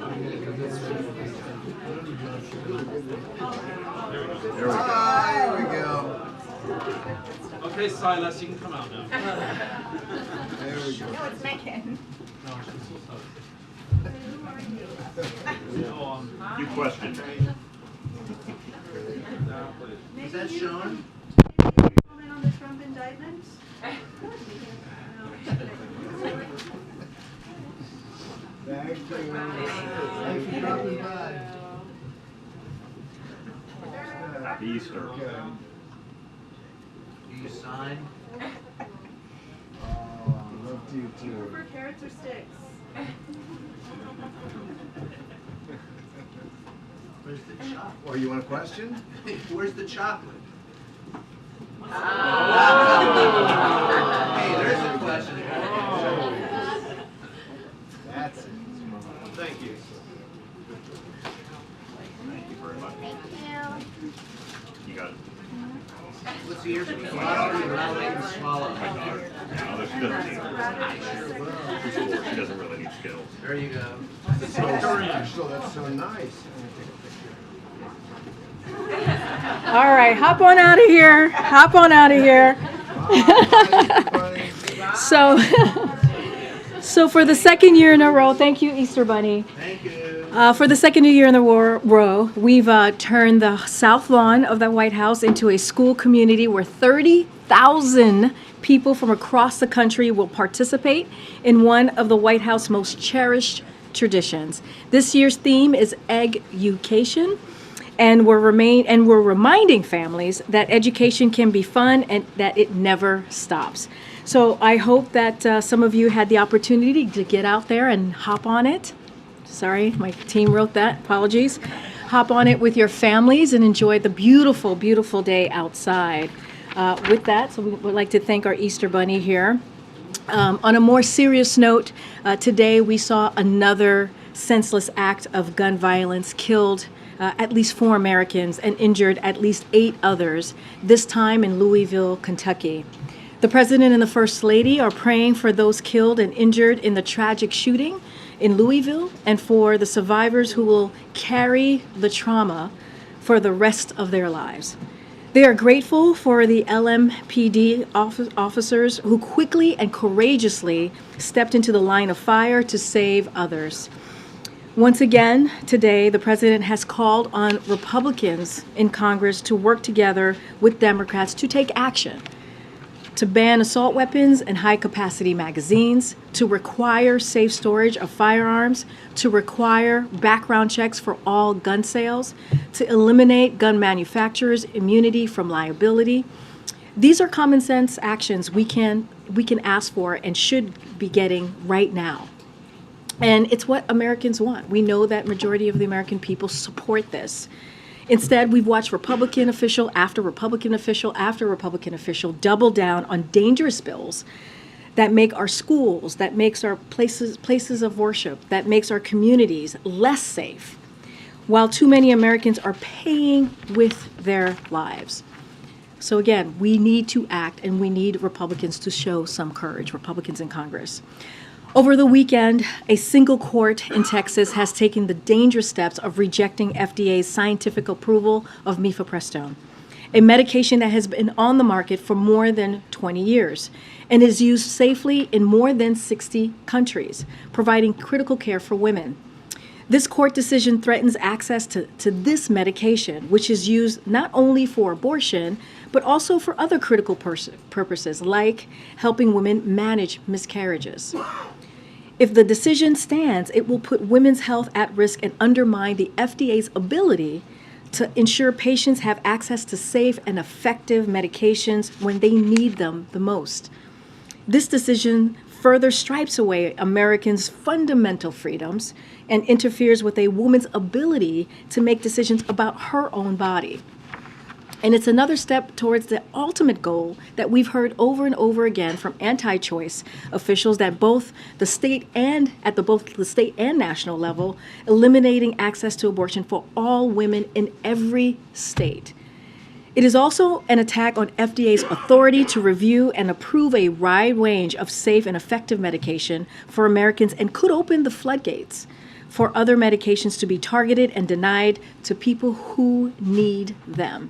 There we go. Okay, Silas, you can come out now. There we go. No, it's Megan. You questioned me. Is that Sean? Comment on the Trump indictment? Thank you. Thanks for dropping by. Happy Easter. Do you sign? Oh, I love you Do you too. prefer carrots or sticks? Where's the chocolate? Or you want a question? Where's the chocolate? Hey, there's a question. That's it. Thank you. Thank you very much. You got it. Let's see, here's a philosophy of not letting you swallow. My daughter. No, she doesn't need it. She's 4. She doesn't really need skills. There you go. So, Karine. So that's so nice. All right, hop on out of here. Hop on out of here. So for the second year in a row, thank you, Easter Bunny. Thank you. For the second year in a row, we've turned the South Lawn of the White House into a school community where 30,000 people from across the country will participate in one of the White House most cherished traditions. This year's theme is Egg-ucation. And we're reminding families that education can be fun and that it never stops. So I hope that some of you had the opportunity to get out there and hop on it. Sorry, my team wrote that. Apologies. Hop on it with your families and enjoy the beautiful, beautiful day outside. With that, so we would like to thank our Easter Bunny here. On a more serious note, today we saw another senseless act of gun violence, killed at least 4 Americans and injured at least 8 others, this time in Louisville, Kentucky. The President and the First Lady are praying for those killed and injured in the tragic shooting in Louisville and for the survivors who will carry the trauma for the rest of their lives. They are grateful for the LMPD officers who quickly and courageously stepped into the line of fire to save others. Once again, today, the President has called on Republicans in Congress to work together with Democrats to take action, to ban assault weapons and high-capacity magazines, to require safe storage of firearms, to require background checks for all gun sales, to eliminate gun manufacturers' immunity from liability. These are common sense actions we can ask for and should be getting right now. And it's what Americans want. We know that majority of the American people support this. Instead, we've watched Republican official after Republican official after Republican official double down on dangerous bills that make our schools, that makes our places of worship, that makes our communities less safe, while too many Americans are paying with their lives. So again, we need to act, and we need Republicans to show some courage, Republicans in Congress. Over the weekend, a single court in Texas has taken the dangerous steps of rejecting FDA's scientific approval of mifepristone, a medication that has been on the market for more than 20 years and is used safely in more than 60 countries, providing critical care for women. This court decision threatens access to this medication, which is used not only for abortion, but also for other critical purposes, like helping women manage miscarriages. If the decision stands, it will put women's health at risk and undermine the FDA's ability to ensure patients have access to safe and effective medications when they need them the most. This decision further stripes away Americans' fundamental freedoms and interferes with a woman's ability to make decisions about her own body. And it's another step towards the ultimate goal that we've heard over and over again from anti-choice officials that both the state and at both the state and national level, eliminating access to abortion for all women in every state. It is also an attack on FDA's authority to review and approve a wide range of safe and effective medication for Americans and could open the floodgates for other medications to be targeted and denied to people who need them.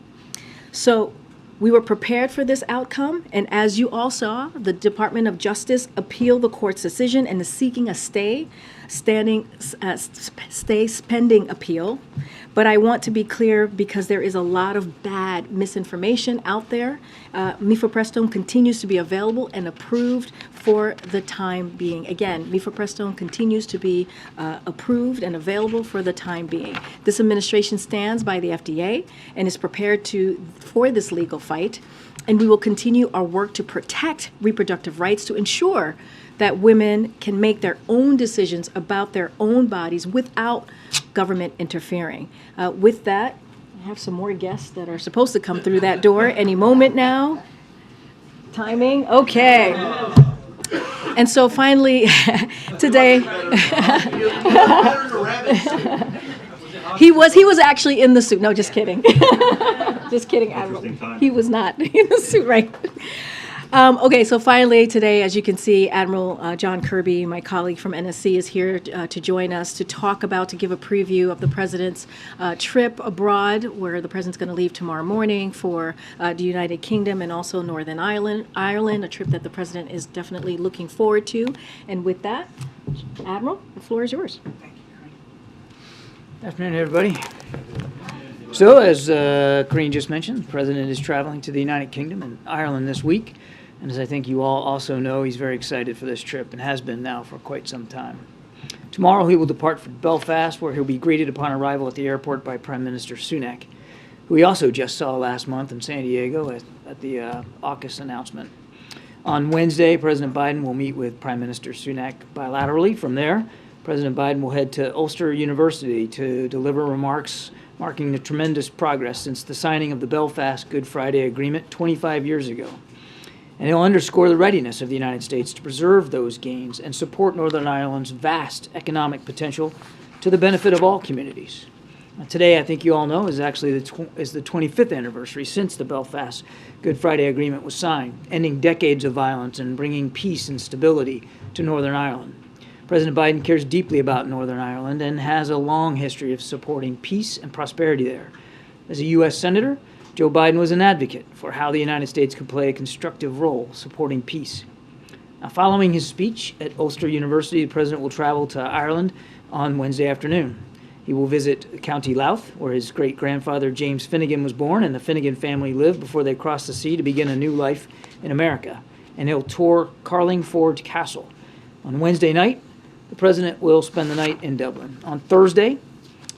So we were prepared for this outcome, and as you all saw, the Department of Justice appealed the court's decision and is seeking a pending appeal. But I want to be clear because there is a lot of bad misinformation out there. Mifepristone continues to be available and approved for the time being. Again, Mifepristone continues to be approved and available for the time being. This administration stands by the FDA and is prepared for this legal fight, and we will continue our work to protect reproductive rights to ensure that women can make their own decisions about their own bodies without government interfering. With that, I have some more guests that are supposed to come through that door any moment now. Timing, okay. And so finally, today, he was actually in the suit. No, just kidding. Just kidding, Admiral. He was not in the suit, right? Okay, so finally today, as you can see, Admiral John Kirby, my colleague from NSC, is here to join us to give a preview of the President's trip abroad, where the President's going to leave tomorrow morning for the United Kingdom and also Northern Ireland, a trip that the President is definitely looking forward to. And with that, Admiral, the floor is yours. Good afternoon, everybody. So, as Karine just mentioned, the President is traveling to the United Kingdom and Ireland this week. And as I think you all also know, he's very excited for this trip and has been now for quite some time. Tomorrow he will depart for Belfast, where he'll be greeted upon arrival at the airport by Prime Minister Sunak, who he also just saw last month in San Diego at the AUKUS announcement. On Wednesday, President Biden will meet with Prime Minister Sunak bilaterally. From there, President Biden will head to Ulster University to deliver remarks marking the tremendous progress since the signing of the Belfast Good Friday Agreement 25 years ago. And he'll underscore the readiness of the United States to preserve those gains and support Northern Ireland's vast economic potential to the benefit of all communities. Today, I think you all know, is actually the 25th anniversary since the Belfast Good Friday Agreement was signed, ending decades of violence and bringing peace and stability to Northern Ireland. President Biden cares deeply about Northern Ireland and has a long history of supporting peace and prosperity there. As a U.S. Senator, Joe Biden was an advocate for how the United States could play a constructive role supporting peace. Now, following his speech at Ulster University, the President will travel to Ireland on Wednesday afternoon. He will visit County Louth, where his great-grandfather James Finnegan was born and the Finnegan family lived before they crossed the sea to begin a new life in America. And he'll tour Carlingford Castle. On Wednesday night, the President will spend the night in Dublin. On Thursday,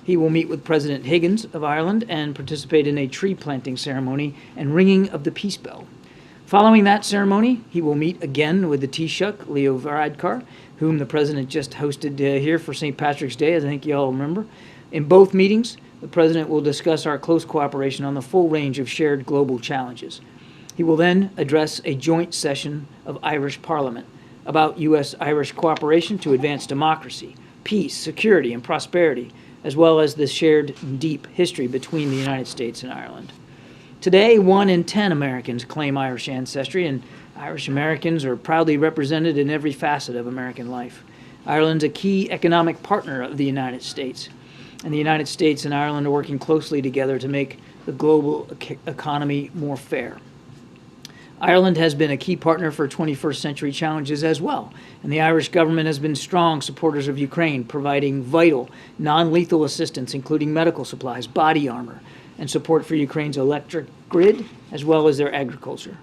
he will meet with President Higgins of Ireland and participate in a tree planting ceremony and ringing of the peace bell. Following that ceremony, he will meet again with the Taoiseach, Leo Varadkar, whom the President just hosted here for St. Patrick's Day, as I think you all remember. In both meetings, the President will discuss our close cooperation on the full range of shared global challenges. He will then address a joint session of Irish Parliament about U.S.-Irish cooperation to advance democracy, peace, security, and prosperity, as well as the shared deep history between the United States and Ireland. Today, 1 in 10 Americans claim Irish ancestry, and Irish Americans are proudly represented in every facet of American life. Ireland's a key economic partner of the United States, and the United States and Ireland are working closely together to make the global economy more fair. Ireland has been a key partner for 21st century challenges as well, and the Irish government has been strong supporters of Ukraine, providing vital, non-lethal assistance, including medical supplies, body armor, and support for Ukraine's electric grid, as well as their agriculture.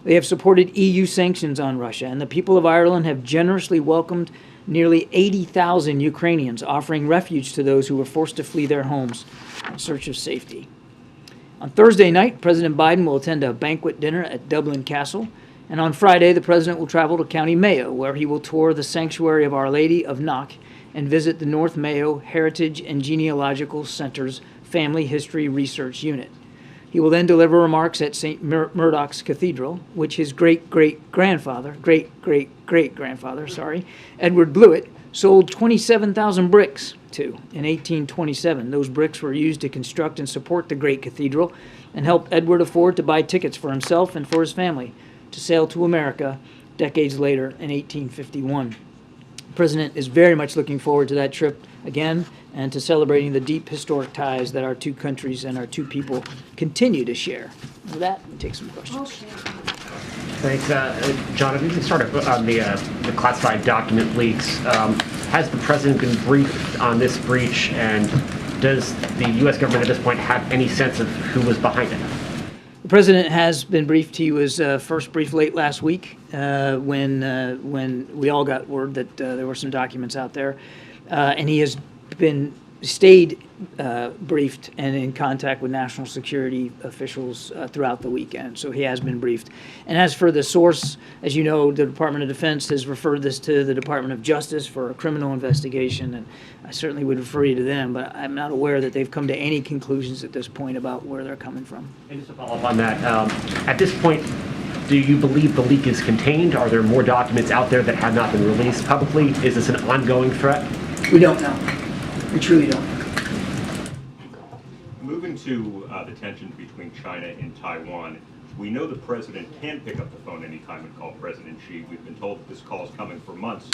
They have supported EU sanctions on Russia, and the people of Ireland have generously welcomed nearly 80,000 Ukrainians, offering refuge to those who were forced to flee their homes in search of safety. On Thursday night, President Biden will attend a banquet dinner at Dublin Castle, and on Friday, the President will travel to County Mayo, where he will tour the Sanctuary of Our Lady of Knock and visit the North Mayo Heritage and Genealogical Center's Family History Research Unit. He will then deliver remarks at St. Murdoch's Cathedral, which his great-great-grandfather, Edward Blewett, sold 27,000 bricks to in 1827. Those bricks were used to construct and support the great cathedral and helped Edward afford to buy tickets for himself and for his family to sail to America decades later in 1851. The President is very much looking forward to that trip again and to celebrating the deep historic ties that our two countries and our two people continue to share. With that, we'll take some questions. Thanks. John, if we can start on the classified document leaks. Has the President been briefed on this breach, and does the U.S. government at this point have any sense of who was behind it? The President has been briefed. He was first briefed late last week when we all got word that there were some documents out there. And he has stayed briefed and in contact with national security officials throughout the weekend. So he has been briefed. And as for the source, as you know, the Department of Defense has referred this to the Department of Justice for a criminal investigation, and I certainly would refer you to them, but I'm not aware that they've come to any conclusions at this point about where they're coming from. And just to follow up on that, at this point, do you believe the leak is contained? Are there more documents out there that have not been released publicly? Is this an ongoing threat? We don't know. We truly don't. Moving to the tensions between China and Taiwan, we know the president can pick up the phone anytime and call President Xi. We've been told that this call is coming for months.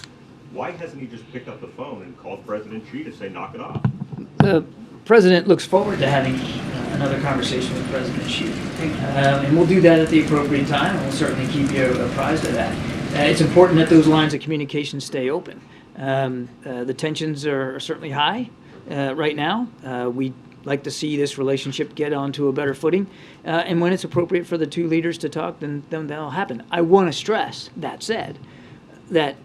Why hasn't he just picked up the phone and called President Xi to say, knock it off? The president looks forward to having another conversation with President Xi. And we'll do that at the appropriate time, and we'll certainly keep you apprised of that. It's important that those lines of communication stay open. The tensions are certainly high right now. We'd like to see this relationship get onto a better footing. And when it's appropriate for the two leaders to talk, then that'll happen. I want to stress, that said, that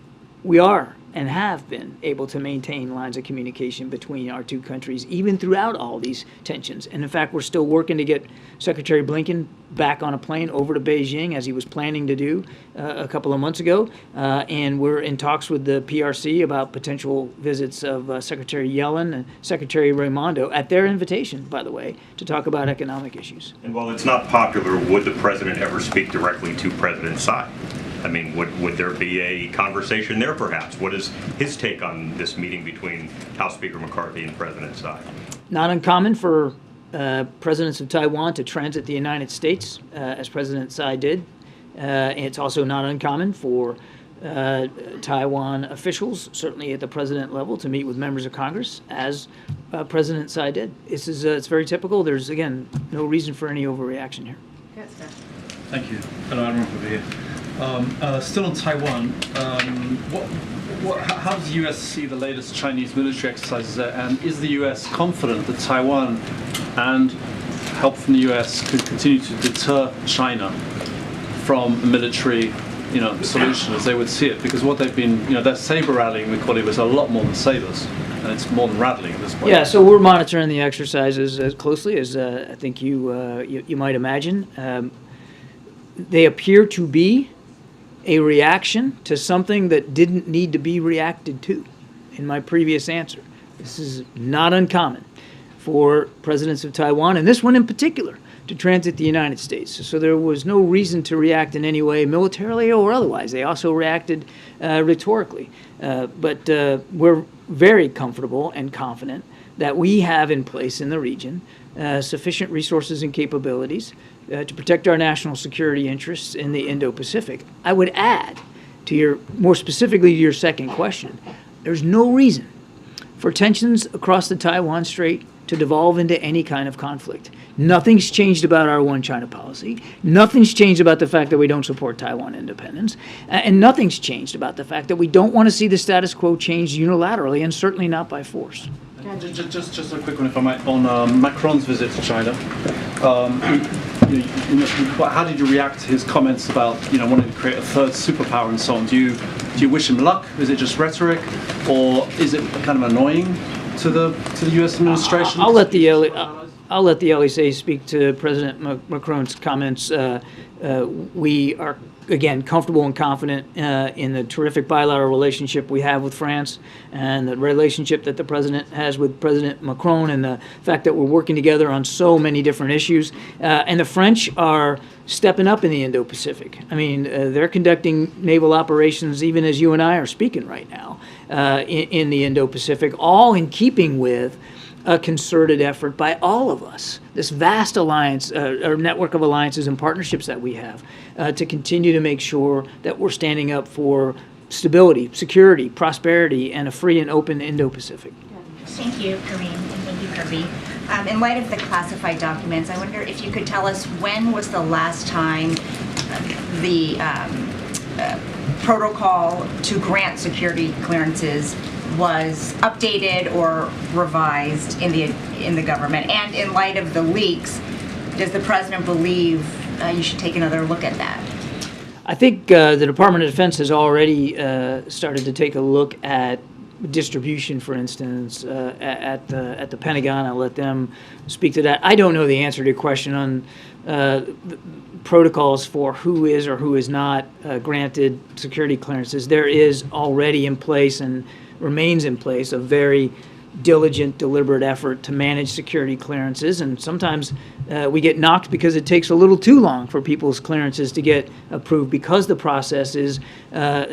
we are and have been able to maintain lines of communication between our two countries, even throughout all these tensions. And in fact, we're still working to get Secretary Blinken back on a plane over to Beijing, as he was planning to do a couple of months ago. And we're in talks with the PRC about potential visits of Secretary Yellen and Secretary Raimondo, at their invitation, by the way, to talk about economic issues. And while it's not popular, would the president ever speak directly to President Tsai? I mean, would there be a conversation there, perhaps? What is his take on this meeting between House Speaker McCarthy and President Tsai? Not uncommon for presidents of Taiwan to transit the United States, as President Tsai did. It's also not uncommon for Taiwan officials, certainly at the president level, to meet with members of Congress, as President Tsai did. It's very typical. There's, again, no reason for any overreaction here. Thank you. Hello, Admiral over here. Still on Taiwan, how does the U.S. see the latest Chinese military exercises there, and is the U.S. confident that Taiwan and help from the U.S. could continue to deter China from a military, solution as they would see it? Because what they've been, their saber rattling, we call it, was a lot more than sabers, and it's more than rattling at this point. Yeah, so we're monitoring the exercises as closely as I think you might imagine. They appear to be a reaction to something that didn't need to be reacted to in my previous answer. This is not uncommon for presidents of Taiwan, and this one in particular, to transit the United States. So there was no reason to react in any way, militarily or otherwise. They also reacted rhetorically. But we're very comfortable and confident that we have in place in the region sufficient resources and capabilities to protect our national security interests in the Indo-Pacific. I would add, more specifically to your second question, there's no reason for tensions across the Taiwan Strait to devolve into any kind of conflict. Nothing's changed about our one China policy. Nothing's changed about the fact that we don't support Taiwan independence. And nothing's changed about the fact that we don't want to see the status quo changed unilaterally, and certainly not by force. Just a quick one, if I might, on Macron's visit to China. How did you react to his comments about wanting to create a third superpower and so on? Do you wish him luck? Is it just rhetoric, or is it kind of annoying to the U.S. administration? I'll let the LEC speak to President Macron's comments. We are, again, comfortable and confident in the terrific bilateral relationship we have with France, and the relationship that the president has with President Macron, and the fact that we're working together on so many different issues. And the French are stepping up in the Indo-Pacific. I mean, they're conducting naval operations even as you and I are speaking right now in the Indo-Pacific, all in keeping with a concerted effort by all of us, this vast alliance, or network of alliances and partnerships that we have, to continue to make sure that we're standing up for stability, security, prosperity, and a free and open Indo-Pacific. Thank you, Karine, and thank you, Kirby. In light of the classified documents, I wonder if you could tell us when was the last time the protocol to grant security clearances was updated or revised in the government? And in light of the leaks, does the president believe you should take another look at that? I think the Department of Defense has already started to take a look at distribution, for instance, at the Pentagon. I'll let them speak to that. I don't know the answer to your question on the protocols for who is or who is not granted security clearances. There is already in place and remains in place a very diligent, deliberate effort to manage security clearances, and sometimes we get knocked because it takes a little too long for people's clearances to get approved because the process is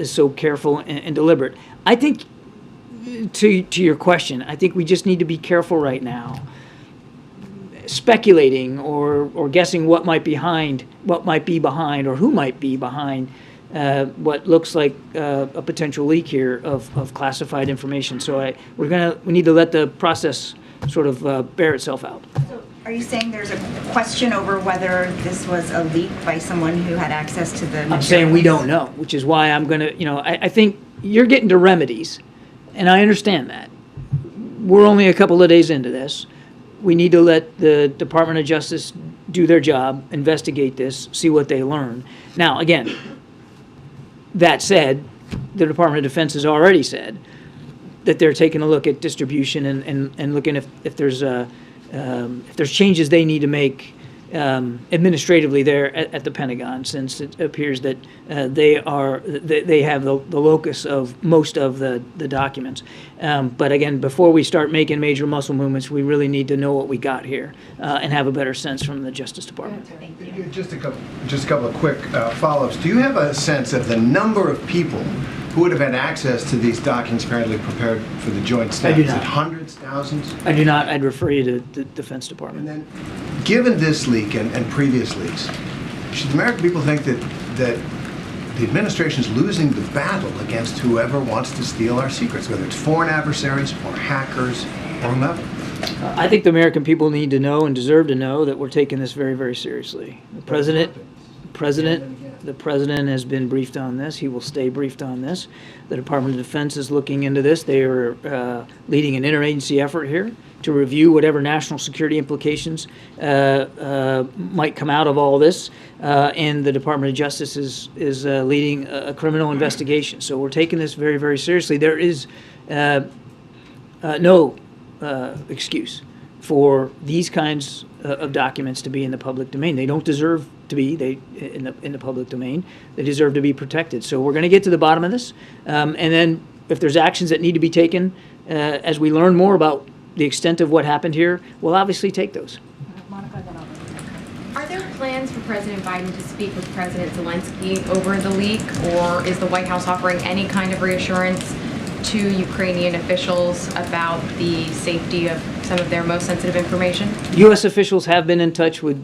so careful and deliberate. I think, to your question, I think we just need to be careful right now speculating or guessing what might be behind, or who might be behind what looks like a potential leak here of classified information. So we need to let the process sort of bear itself out. So are you saying there's a question over whether this was a leak by someone who had access to the materials? I'm saying we don't know, which is why I'm going to, I think you're getting to remedies, and I understand that. We're only a couple of days into this. We need to let the Department of Justice do their job, investigate this, see what they learn. Now, again, that said, the Department of Defense has already said that they're taking a look at distribution and looking if there's changes they need to make administratively there at the Pentagon, since it appears that they have the locus of most of the documents. But again, before we start making major muscle movements, we really need to know what we got here and have a better sense from the Justice Department. Just a couple of quick follow-ups. Do you have a sense of the number of people who would have had access to these documents apparently prepared for the joint staff? I do Is not. it hundreds, thousands? I do not. I'd refer you to the Defense Department. And then, given this leak and previous leaks, should the American people think that the administration is losing the battle against whoever wants to steal our secrets, whether it's foreign adversaries or hackers or whomever? I think the American people need to know and deserve to know that we're taking this very, very seriously. The President has been briefed on this. He will stay briefed on this. The Department of Defense is looking into this. They are leading an interagency effort here to review whatever national security implications might come out of all this. And the Department of Justice is leading a criminal investigation. So we're taking this very, very seriously. There is no excuse for these kinds of documents to be in the public domain. They don't deserve to be in the public domain. They deserve to be protected. So we're going to get to the bottom of this, and then if there's actions that need to be taken as we learn more about the extent of what happened here, we'll obviously take those. Are there plans for President Biden to speak with President Zelensky over the leak, or is the White House offering any kind of reassurance to Ukrainian officials about the safety of some of their most sensitive information? U.S. officials have been in touch with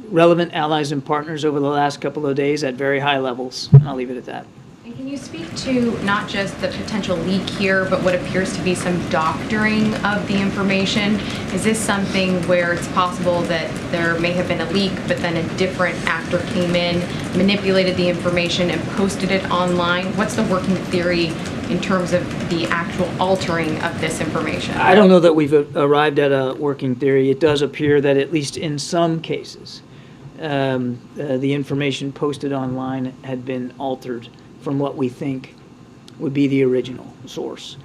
relevant allies and partners over the last couple of days at very high levels, and I'll leave it at that. And can you speak to not just the potential leak here, but what appears to be some doctoring of the information? Is this something where it's possible that there may have been a leak, but then a different actor came in, manipulated the information, and posted it online? What's the working theory in terms of the actual altering of this information? I don't know that we've arrived at a working theory. It does appear that at least in some cases, the information posted online had been altered from what we think would be the original source.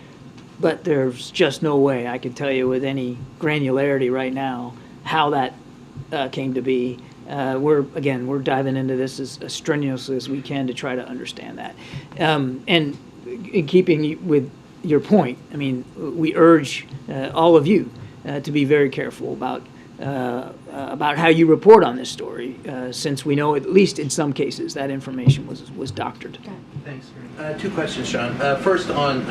But there's just no way I can tell you with any granularity right now how that came to be. We're diving into this as strenuously as we can to try to understand that. And in keeping with your point, I mean, we urge all of you to be very careful about how you report on this story, since we know, at least in some cases, that information was doctored. Thanks. Two questions, Sean. First on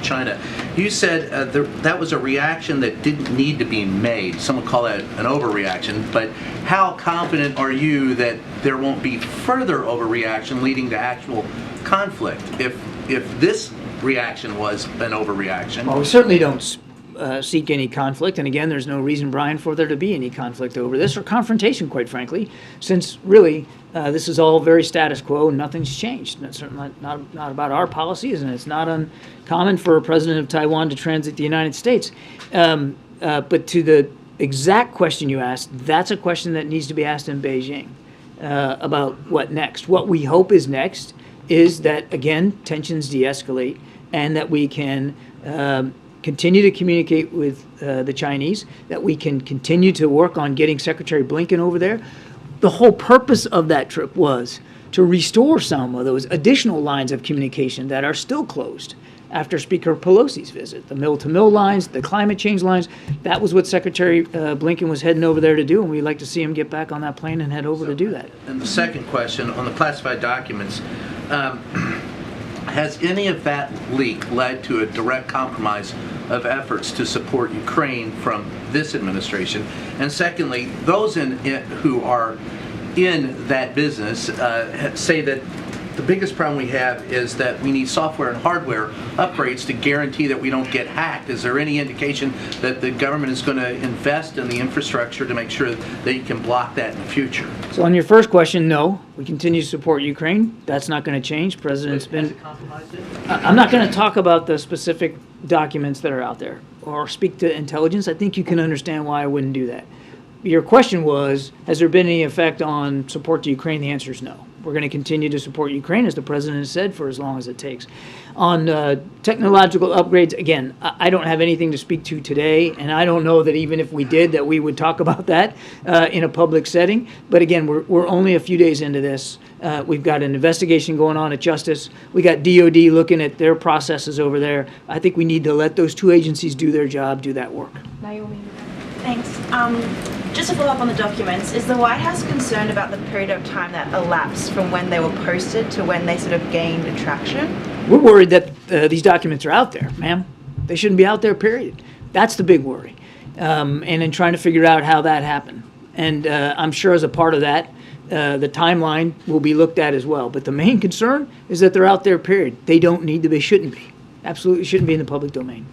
China. You said that was a reaction that didn't need to be made. Someone call that an overreaction, but how confident are you that there won't be further overreaction leading to actual conflict if this reaction was an overreaction? Well, we certainly don't seek any conflict, and again, there's no reason, Brian, for there to be any conflict over this, or confrontation, quite frankly, since really this is all very status quo and nothing's changed. That's certainly not about our policies, and it's not uncommon for a president of Taiwan to transit the United States. But to the exact question you asked, that's a question that needs to be asked in Beijing about what next. What we hope is next is that, again, tensions de-escalate and that we can continue to communicate with the Chinese, that we can continue to work on getting Secretary Blinken over there. The whole purpose of that trip was to restore some of those additional lines of communication that are still closed after Speaker Pelosi's visit. The mill-to-mill lines, the climate change lines, that was what Secretary Blinken was heading over there to do, and we'd like to see him get back on that plane and head over to do that. And the second question, on the classified documents, has any of that leak led to a direct compromise of efforts to support Ukraine from this administration? And secondly, those who are in that business say that the biggest problem we have is that we need software and hardware upgrades to guarantee that we don't get hacked. Is there any indication that the government is going to invest in the infrastructure to make sure that you can block that in the future? So on your first question, no. We continue to support Ukraine. That's not going to change. President's been... I'm not going to talk about the specific documents that are out there or speak to intelligence. I think you can understand why I wouldn't do that. Your question was, has there been any effect on support to Ukraine? The answer is no. We're going to continue to support Ukraine, as the president has said, for as long as it takes. On technological upgrades, again, I don't have anything to speak to today, and I don't know that even if we did, that we would talk about that in a public setting. But again, we're only a few days into this. We've got an investigation going on at Justice. We got DOD looking at their processes over there. I think we need to let those two agencies do their job, do that work. Naomi. Thanks. Just to follow up on the documents, is the White House concerned about the period of time that elapsed from when they were posted to when they sort of gained traction? We're worried that these documents are out there, ma'am. They shouldn't be out there, period. That's the big worry. And in trying to figure out how that happened. And I'm sure as a part of that, the timeline will be looked at as well. But the main concern is that they're out there, period. They don't need to be, shouldn't be. Absolutely shouldn't be in the public domain.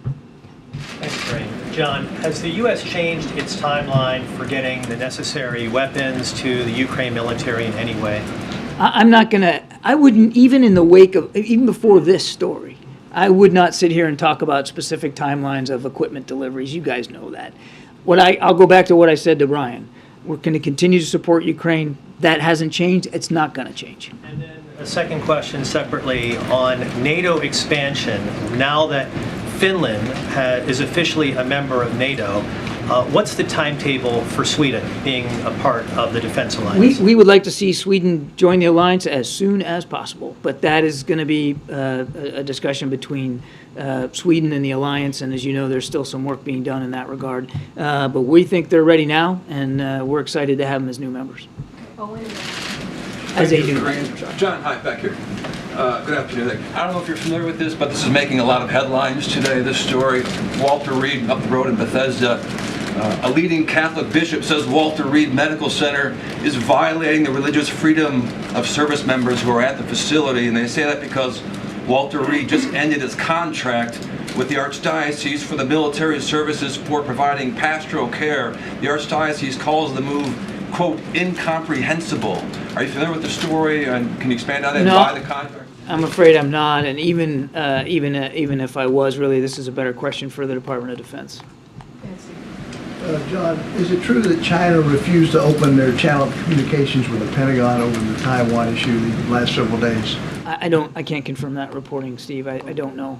Thanks, Karine. John, has the U.S. changed its timeline for getting the necessary weapons to the Ukraine military in any way? I'm not going to, I wouldn't, even in the wake of, even before this story, I would not sit here and talk about specific timelines of equipment deliveries. You guys know that. I'll go back to what I said to Brian. We're going to continue to support Ukraine. That hasn't changed. It's not going to change. And then a second question separately on NATO expansion. Now that Finland is officially a member of NATO, what's the timetable for Sweden being a part of the defense alliance? We would like to see Sweden join the alliance as soon as possible, but that is going to be a discussion between Sweden and the alliance, and as you know, there's still some work being done in that regard. But we think they're ready now, and we're excited to have them as new members. As a new member. John, hi, back here. Good afternoon. I don't know if you're familiar with this, but this is making a lot of headlines today, this story. Walter Reed up the road in Bethesda. A leading Catholic bishop says Walter Reed Medical Center is violating the religious freedom of service members who are at the facility, and they say that because Walter Reed just ended his contract with the Archdiocese for the military services for providing pastoral care. The Archdiocese calls the move, quote, incomprehensible. Are you familiar with the story, and can you expand on that? No. Why the contract? I'm afraid I'm not, and even if I was, really, this is a better question for the Department of Defense. John, is it true that China refused to open their channel of communications with the Pentagon over the Taiwan issue the last several days? I can't confirm that reporting, Steve. I don't know.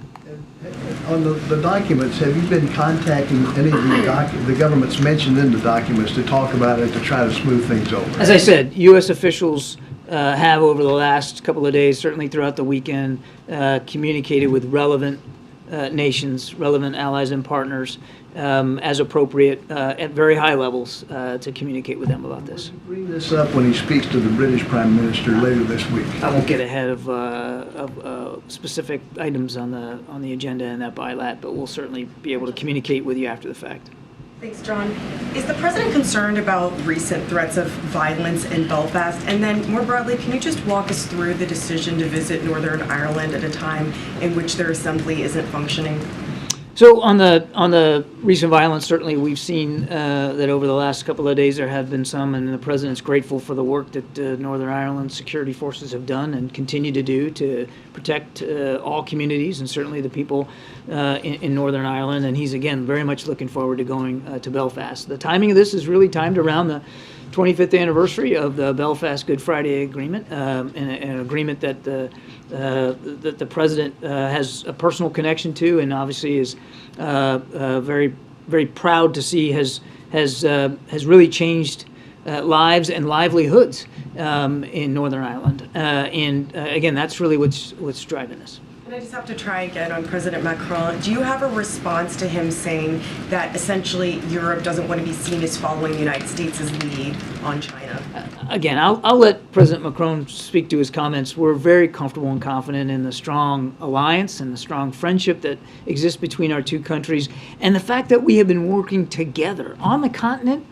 On the documents, have you been contacting any of the governments mentioned in the documents to talk about it, to try to smooth things over? As I said, U.S. officials have over the last couple of days, certainly throughout the weekend, communicated with relevant nations, relevant allies and partners, as appropriate at very high levels to communicate with them about this. Bring this up when he speaks to the British Prime Minister later this week. I won't get ahead of specific items on the agenda in that bilat, but we'll certainly be able to communicate with you after the fact. Thanks, John. Is the president concerned about recent threats of violence in Belfast? And then more broadly, can you just walk us through the decision to visit Northern Ireland at a time in which their assembly isn't functioning? So on the recent violence, certainly we've seen that over the last couple of days there have been some, and the president's grateful for the work that Northern Ireland security forces have done and continue to do to protect all communities and certainly the people in Northern Ireland. And he's again very much looking forward to going to Belfast. The timing of this is really timed around the 25th anniversary of the Belfast Good Friday Agreement, an agreement that the president has a personal connection to, and obviously is very, very proud to see has really changed lives and livelihoods in Northern Ireland. And again, that's really what's driving us. And I just have to try again on President Macron. Do you have a response to him saying that essentially Europe doesn't want to be seen as following the United States' lead on China? Again, I'll let President Macron speak to his comments. We're very comfortable and confident in the strong alliance and the strong friendship that exists between our two countries, and the fact that we have been working together on the continent,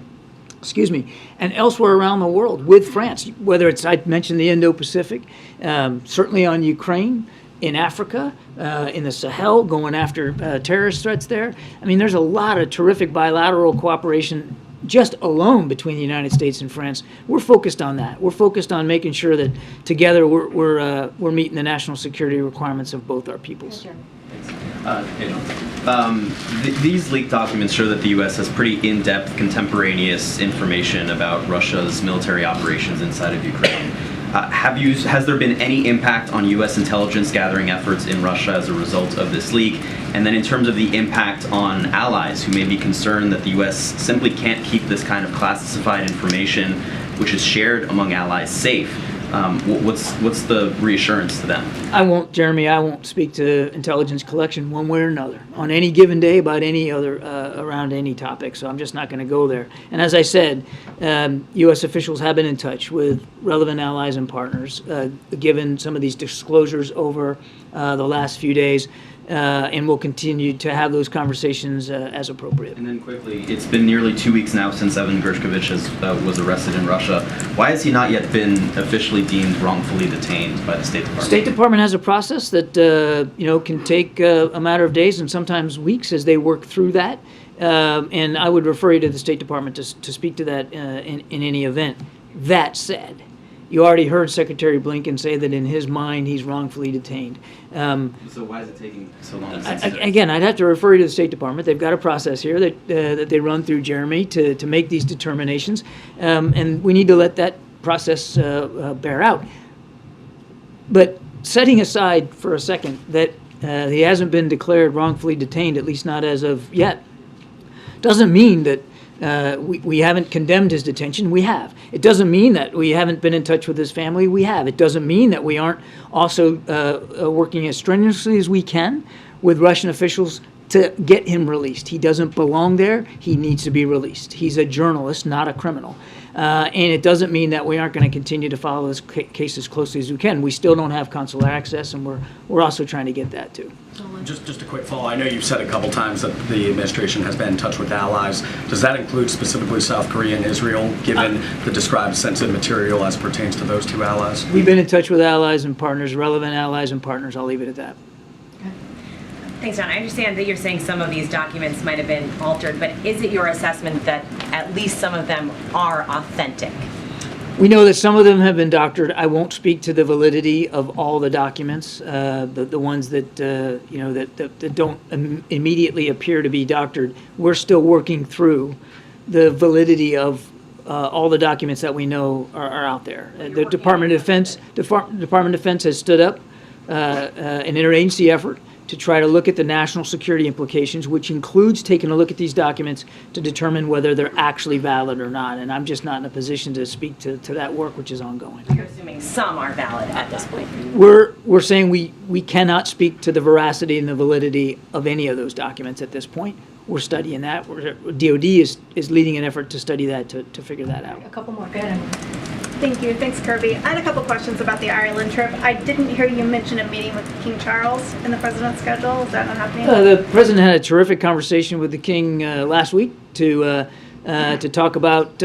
and elsewhere around the world with France, whether it's, I mentioned the Indo-Pacific, certainly on Ukraine, in Africa, in the Sahel, going after terrorist threats there. I mean, there's a lot of terrific bilateral cooperation just alone between the United States and France. We're focused on that. We're focused on making sure that together we're meeting the national security requirements of both our peoples. These leaked documents show that the U.S. has pretty in-depth, contemporaneous information about Russia's military operations inside of Ukraine. Has there been any impact on U.S. intelligence gathering efforts in Russia as a result of this leak? And then in terms of the impact on allies who may be concerned that the U.S. simply can't keep this kind of classified information, which is shared among allies, safe, what's the reassurance to them? I won't speak to intelligence collection one way or another on any given day about any other around any topic. So I'm just not going to go there. And as I said, U.S. officials have been in touch with relevant allies and partners, given some of these disclosures over the last few days. And we'll continue to have those conversations as appropriate. And then quickly, it's been nearly 2 weeks now since Evan Gershkovich was arrested in Russia. Why has he not yet been officially deemed wrongfully detained by the State Department? State Department has a process that can take a matter of days and sometimes weeks as they work through that. And I would refer you to the State Department to speak to that in any event. That said, you already heard Secretary Blinken say that in his mind he's wrongfully detained. So why is it taking so long? Again, I'd have to refer you to the State Department. They've got a process here that they run through Jeremy to make these determinations, and we need to let that process bear out. But setting aside for a second that he hasn't been declared wrongfully detained, at least not as of yet, doesn't mean that we haven't condemned his detention. We have. It doesn't mean that we haven't been in touch with his family. We have. It doesn't mean that we aren't also working as strenuously as we can with Russian officials to get him released. He doesn't belong there. He needs to be released. He's a journalist, not a criminal. And it doesn't mean that we aren't going to continue to follow this case as closely as we can. We still don't have consular access, and we're also trying to get that too. Just a quick follow. I know you've said a couple times that the administration has been in touch with allies. Does that include specifically South Korea and Israel, given the described sensitive material as pertains to those two allies? We've been in touch with allies and partners, relevant allies and partners. I'll leave it at that. Thanks, John. I understand that you're saying some of these documents might have been altered, but is it your assessment that at least some of them are authentic? We know that some of them have been doctored. I won't speak to the validity of all the documents, the ones that that don't immediately appear to be doctored. We're still working through the validity of all the documents that we know are out there. The Department of Defense has stood up an interagency effort to try to look at the national security implications, which includes taking a look at these documents to determine whether they're actually valid or not. And I'm just not in a position to speak to that work, which is ongoing. You're assuming some are valid at this point. We're saying we cannot speak to the veracity and the validity of any of those documents at this point. We're studying that. DOD is leading an effort to study that, to figure that out. A couple more. Go ahead. Thank you. Thanks, Kirby. I had a couple questions about the Ireland trip. I didn't hear you mention a meeting with King Charles in the president's schedule. Is that not happening? The president had a terrific conversation with the king last week to talk about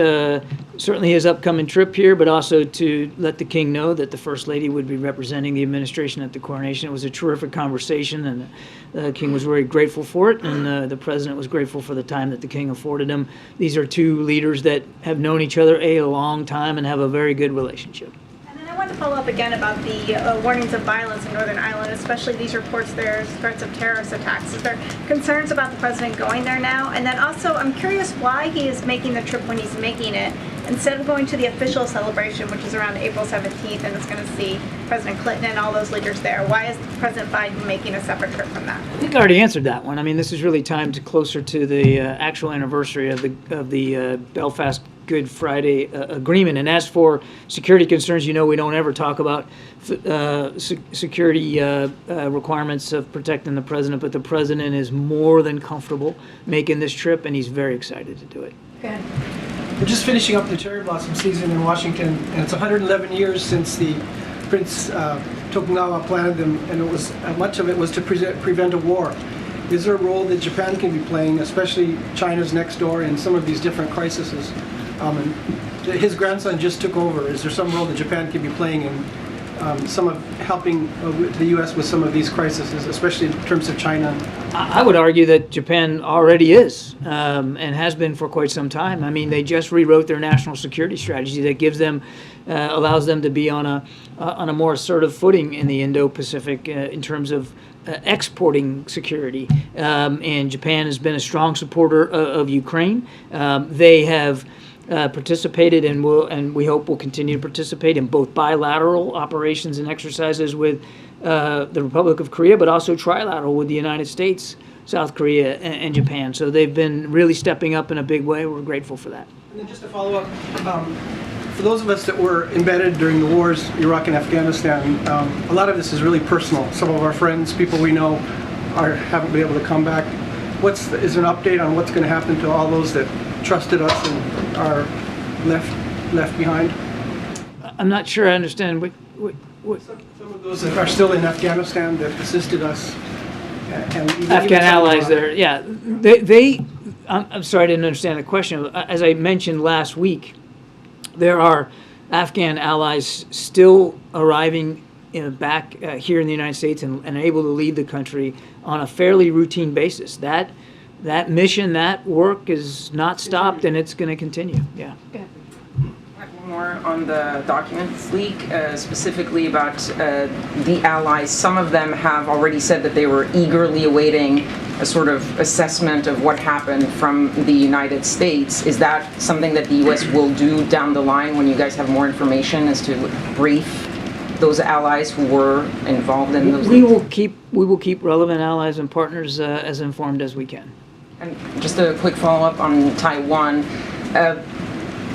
certainly his upcoming trip here, but also to let the king know that the First Lady would be representing the administration at the coronation. It was a terrific conversation, and the king was very grateful for it, and the president was grateful for the time that the king afforded him. These are two leaders that have known each other a long time and have a very good relationship. And then I want to follow up again about the warnings of violence in Northern Ireland, especially these reports there's threats of terrorist attacks. Is there concerns about the president going there now? And then also, I'm curious why he is making the trip when he's making it, instead of going to the official celebration, which is around April 17th, and it's going to see President Clinton and all those leaders there. Why is President Biden making a separate trip from that? I think I already answered that one. I mean, this is really timed closer to the actual anniversary of the Belfast Good Friday agreement. And as for security concerns, we don't ever talk about security requirements of protecting the president, but the president is more than comfortable making this trip, and he's very excited to do it. Good. We're just finishing up the cherry blossom season in Washington, and it's 111 years since the Prince Tokugawa planted them, and it was much of it was to prevent a war. Is there a role that Japan can be playing, especially China's next door, in some of these different crises? And his grandson just took over. Is there some role that Japan can be playing in some of helping the U.S. with some of these crises, especially in terms of China? I would argue that Japan already is and has been for quite some time. I mean, they just rewrote their national security strategy that gives them, allows them to be on a more assertive footing in the Indo-Pacific in terms of exporting security. And Japan has been a strong supporter of Ukraine. They have participated and we hope will continue to participate in both bilateral operations and exercises with the Republic of Korea, but also trilateral with the United States, South Korea, and Japan. So they've been really stepping up in a big way. We're grateful for that. And then just to follow up, for those of us that were embedded during the wars, Iraq and Afghanistan, a lot of this is really personal. Some of our friends, people we know, haven't been able to come back. Is there an update on what's going to happen to all those that trusted us and are left behind? I'm not sure I understand what. Some of those that are still in Afghanistan that assisted us. And Afghan allies there, yeah. I'm sorry I didn't understand the question. As I mentioned last week, there are Afghan allies still arriving back here in the United States and able to lead the country on a fairly routine basis. That mission, that work is not stopped, and it's going to continue. Yeah. More on the documents leak, specifically about the allies. Some of them have already said that they were eagerly awaiting a sort of assessment of what happened from the United States. Is that something that the U.S. will do down the line when you guys have more information as to brief those allies who were involved in those? We will keep relevant allies and partners as informed as we can. And just a quick follow-up on Taiwan.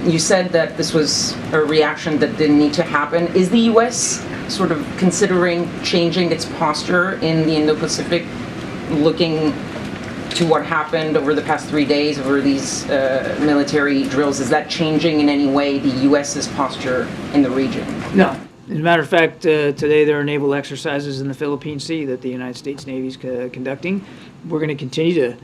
You said that this was a reaction that didn't need to happen. Is the U.S. sort of considering changing its posture in the Indo-Pacific, looking to what happened over the past 3 days over these military drills? Is that changing in any way the U.S.'s posture in the region? No. As a matter of fact, today there are naval exercises in the Philippine Sea that the United States Navy is conducting. We're going to continue to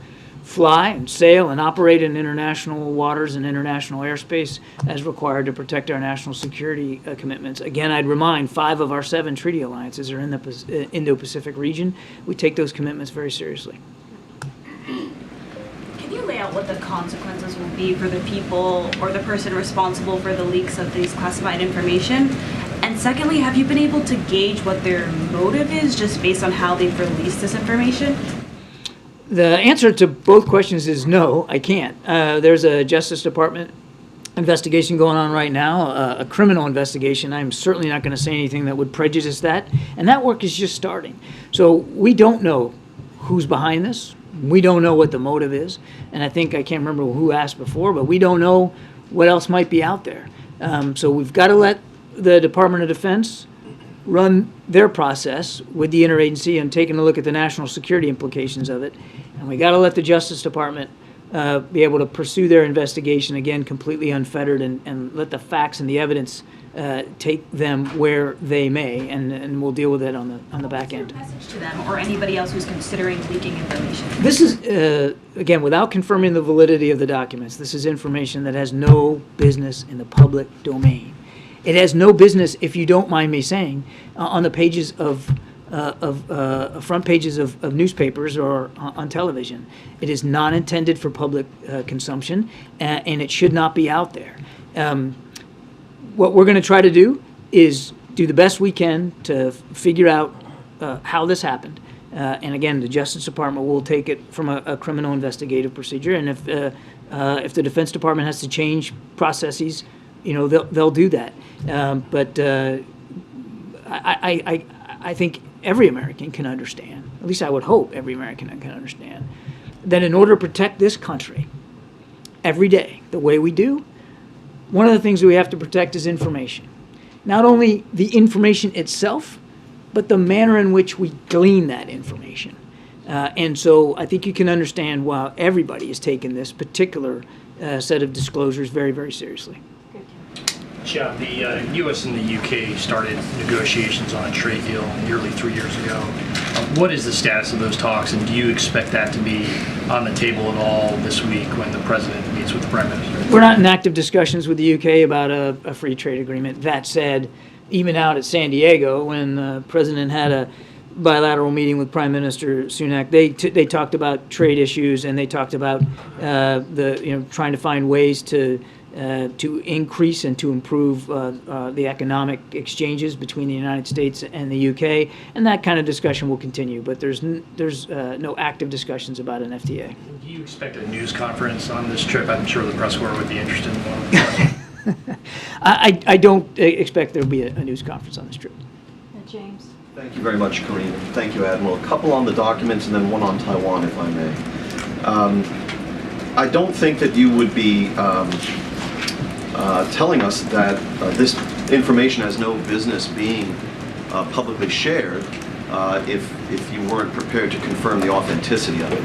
fly and sail and operate in international waters and international airspace as required to protect our national security commitments. Again, I'd remind 5 of our 7 treaty alliances are in the Indo-Pacific region. We take those commitments very seriously. Can you lay out what the consequences will be for the people or the person responsible for the leaks of these classified information? And secondly, have you been able to gauge what their motive is just based on how they've released this information? The answer to both questions is no, I can't. There's a Justice Department investigation going on right now, a criminal investigation. I'm certainly not going to say anything that would prejudice that. And that work is just starting. So we don't know who's behind this. We don't know what the motive is. And I think, I can't remember who asked before, but we don't know what else might be out there. So we've got to let the Department of Defense run their process with the interagency and taking a look at the national security implications of it. And we got to let the Justice Department be able to pursue their investigation, again, completely unfettered, and let the facts and the evidence take them where they may, and we'll deal with it on the back end. Message to them or anybody else who's considering leaking information. This is, again, without confirming the validity of the documents, this is information that has no business in the public domain. It has no business, if you don't mind me saying, on the pages of front pages of newspapers or on television. It is not intended for public consumption, and it should not be out there. What we're going to try to do is do the best we can to figure out how this happened. And again, the Justice Department will take it from a criminal investigative procedure, and if the Defense Department has to change processes, they'll do that. But I think every American can understand, at least I would hope every American can understand, that in order to protect this country every day the way we do, one of the things we have to protect is information. Not only the information itself, but the manner in which we glean that information. And so I think you can understand why everybody is taking this particular set of disclosures very, very seriously. Jeff, the U.S. and the U.K. started negotiations on a trade deal nearly 3 years ago. What is the status of those talks, and do you expect that to be on the table at all this week when the President meets with the Prime Minister? We're not in active discussions with the U.K. about a free trade agreement. That said, even out at San Diego, when the President had a bilateral meeting with Prime Minister Sunak, they talked about trade issues, and they talked about trying to find ways to increase and to improve the economic exchanges between the United States and the UK, and that kind of discussion will continue. But there's no active discussions about an FTA. Do you expect a news conference on this trip? I'm sure the press corps would be interested in one. I don't expect there will be a news conference on this trip. James. Thank you very much, Karine. Thank you, Admiral. A couple on the documents and then one on Taiwan, if I may. I don't think that you would be telling us that this information has no business being publicly shared if you weren't prepared to confirm the authenticity of it.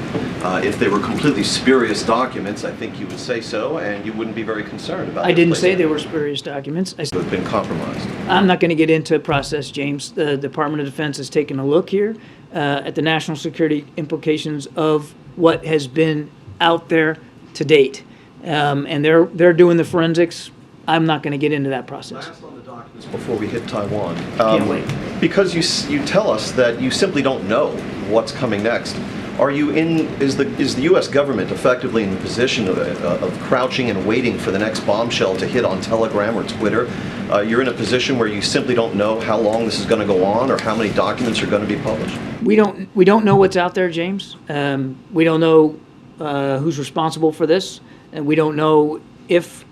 If they were completely spurious documents, I think you would say so, and you wouldn't be very concerned about it. I didn't say they were spurious documents. I have been compromised. I'm not going to get into process, James. The Department of Defense has taken a look here at the national security implications of what has been out there to date. And they're doing the forensics. I'm not going to get into that process. Last on the documents before we hit Taiwan. Can't wait. Because you tell us that you simply don't know what's coming next. Is the U.S. government effectively in the position of crouching and waiting for the next bombshell to hit on Telegram or Twitter? You're in a position where you simply don't know how long this is going to go on or how many documents are going to be published. We don't know what's out there, James. We don't know who's responsible for this, and we don't know if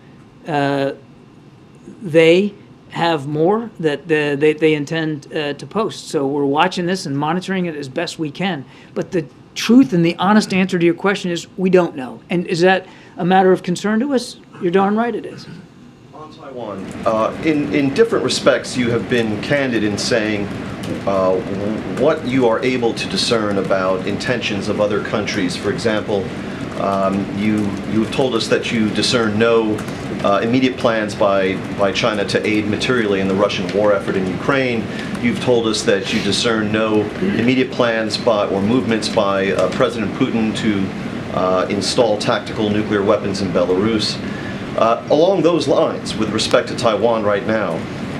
they have more that they intend to post. So we're watching this and monitoring it as best we can. But the truth and the honest answer to your question is we don't know. And is that a matter of concern to us? You're darn right it is. On Taiwan, in different respects, you have been candid in saying what you are able to discern about intentions of other countries. For example, you've told us that you discern no immediate plans by China to aid materially in the Russian war effort in Ukraine. You've told us that you discern no immediate plans or movements by President Putin to install tactical nuclear weapons in Belarus. Along those lines, with respect to Taiwan right now,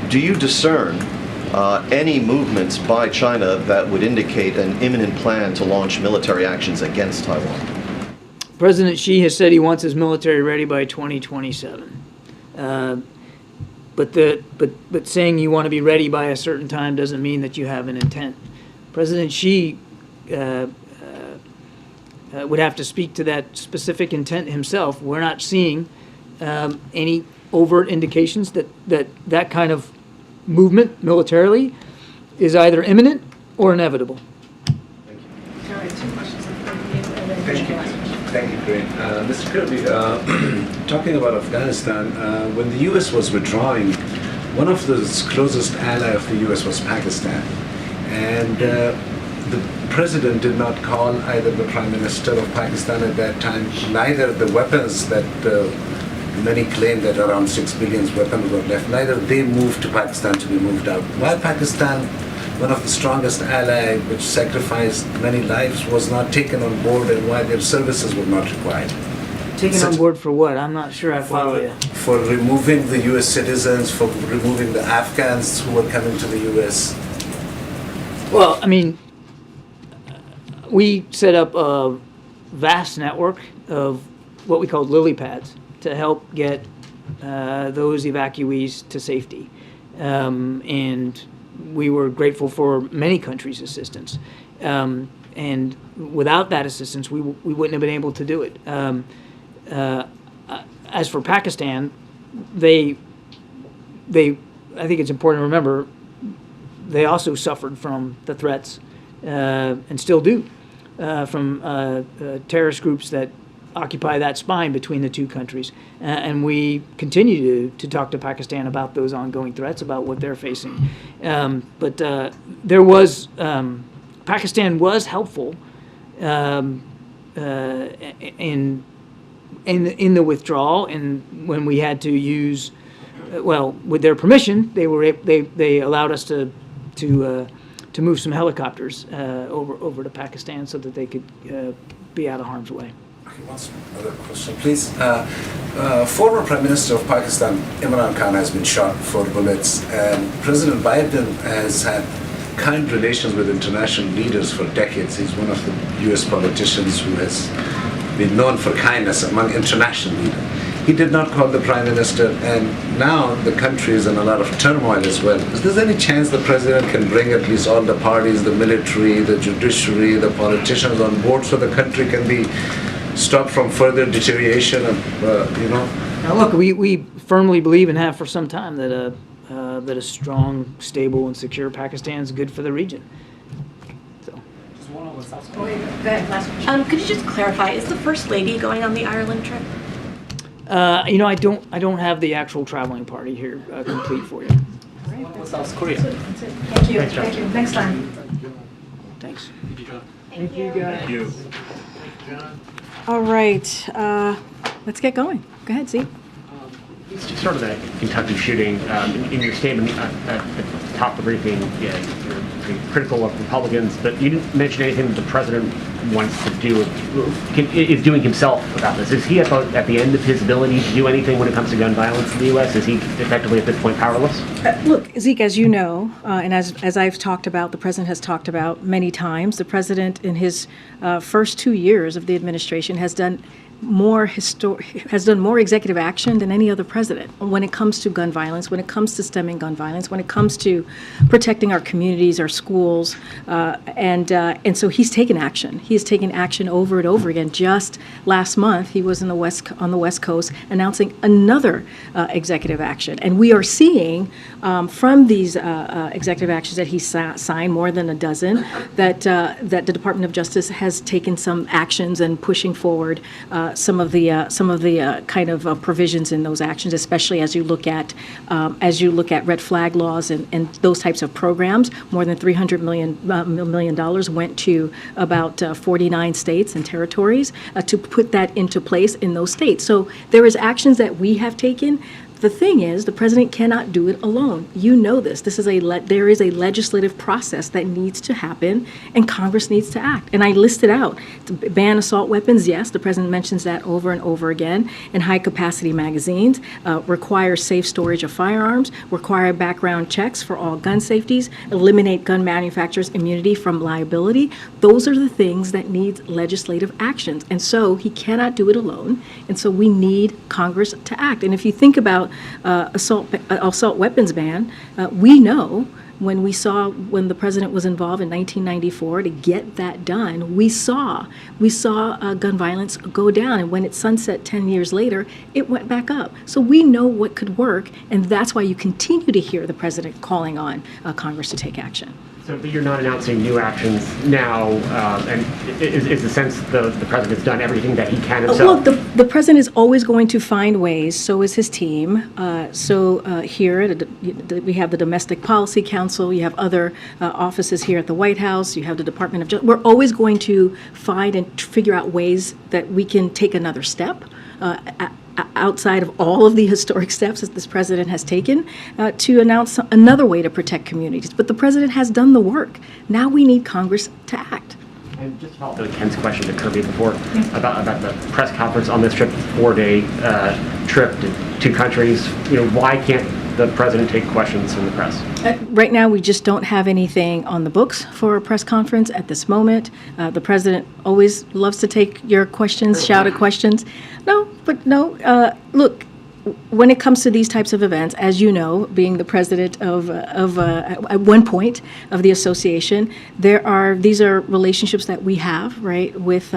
do you discern any movements by China that would indicate an imminent plan to launch military actions against Taiwan? President Xi has said he wants his military ready by 2027. But saying you want to be ready by a certain time doesn't mean that you have an intent. President Xi would have to speak to that specific intent himself. We're not seeing any overt indications that kind of movement militarily is either imminent or inevitable. All right, 2 questions. Thank you. Thank you, Karine. Mr. Kirby, talking about Afghanistan, when the U.S. was withdrawing, one of the closest ally of the U.S. was Pakistan. And the president did not call either the Prime Minister of Pakistan at that time, neither the weapons that many claim that around 6 billion weapons were left, neither they moved to Pakistan to be moved out. While Pakistan, one of the strongest allies which sacrificed many lives, was not taken on board, and why their services were not required. Taken on board for what? I'm not sure I follow you. For removing the U.S. citizens, for removing the Afghans who were coming to the U.S. Well, I mean, we set up a vast network of what we called lily pads to help get those evacuees to safety. And we were grateful for many countries' assistance. And without that assistance, we wouldn't have been able to do it. As for Pakistan, I think it's important to remember, they also suffered from the threats, and still do, from terrorist groups that occupy that spine between the two countries. And we continue to talk to Pakistan about those ongoing threats, about what they're facing. But there was, Pakistan was helpful in the withdrawal, and when we had to use, well, with their permission, they allowed us to move some helicopters over to Pakistan so that they could be out of harm's way. One other question, please. Former Prime Minister of Pakistan, Imran Khan, has been shot 4 bullets, and President Biden has had kind relations with international leaders for decades. He's one of the U.S. politicians who has been known for kindness among international leaders. He did not call the Prime Minister, and now the country is in a lot of turmoil as well. Is there any chance the President can bring at least all the parties, the military, the judiciary, the politicians on board so the country can be stopped from further deterioration of, Now look, we firmly believe and have for some time that a strong, stable, and secure Pakistan is good for the region. Could you just clarify, is the First Lady going on the Ireland trip? I don't have the actual traveling party here complete for you. South Korea. Thank you. Thanks, John. Thank you. Next time. Thanks. Thank you, guys. Thank you. All right, let's get going. Go ahead, Z. Sort of the Kentucky shooting. In your statement at the top of the briefing, you're critical of Republicans, but you didn't mention anything that the president wants to do, is doing himself about this. Is he at the end of his ability to do anything when it comes to gun violence in the U.S.? Is he effectively at this point powerless? Look, Zeke, as you know, and as I've talked about, the president has talked about many times, the president in his first 2 years of the administration has done more executive action than any other president when it comes to gun violence, when it comes to stemming gun violence, when it comes to protecting our communities, our schools, and so he's taken action. He has taken action over and over again. Just last month, he was on the West Coast announcing another executive action, and we are seeing from these executive actions that he signed, more than a dozen, that the Department of Justice has taken some actions and pushing forward some of the kind of provisions in those actions, especially as you look at red flag laws and those types of programs. More than $300 million went to about 49 states and territories to put that into place in those states. So there is actions that we have taken. The thing is, the president cannot do it alone. You know this. There is a legislative process that needs to happen, and Congress needs to act. And I listed out to ban assault weapons. Yes, the president mentions that over and over again. And high-capacity magazines, require safe storage of firearms, require background checks for all gun safeties, eliminate gun manufacturers' immunity from liability. Those are the things that need legislative actions. And so he cannot do it alone. And so we need Congress to act. And if you think about assault weapons ban, we know when the president was involved in 1994 to get that done, we saw gun violence go down, and when it sunset 10 years later, it went back up. So we know what could work, and that's why you continue to hear the president calling on Congress to take action. So but you're not announcing new actions now, and is the sense the president's done everything that he can himself? Well, the president is always going to find ways, so is his team. Here, we have the Domestic Policy Council, you have other offices here at the White House, you have the Department of Justice. We're always going to find and figure out ways that we can take another step outside of all of the historic steps that this president has taken to announce another way to protect communities. But the president has done the work. Now we need Congress to act. And just to follow up Ken's question to Kirby before about the press conference on this trip, 4-day trip to 2 countries, why can't the president take questions from the press? Right now, we just don't have anything on the books for a press conference at this moment. The president always loves to take your questions, shouted questions. Look, when it comes to these types of events, as you know, being the president of at one point of the association, these are relationships that we have, right, with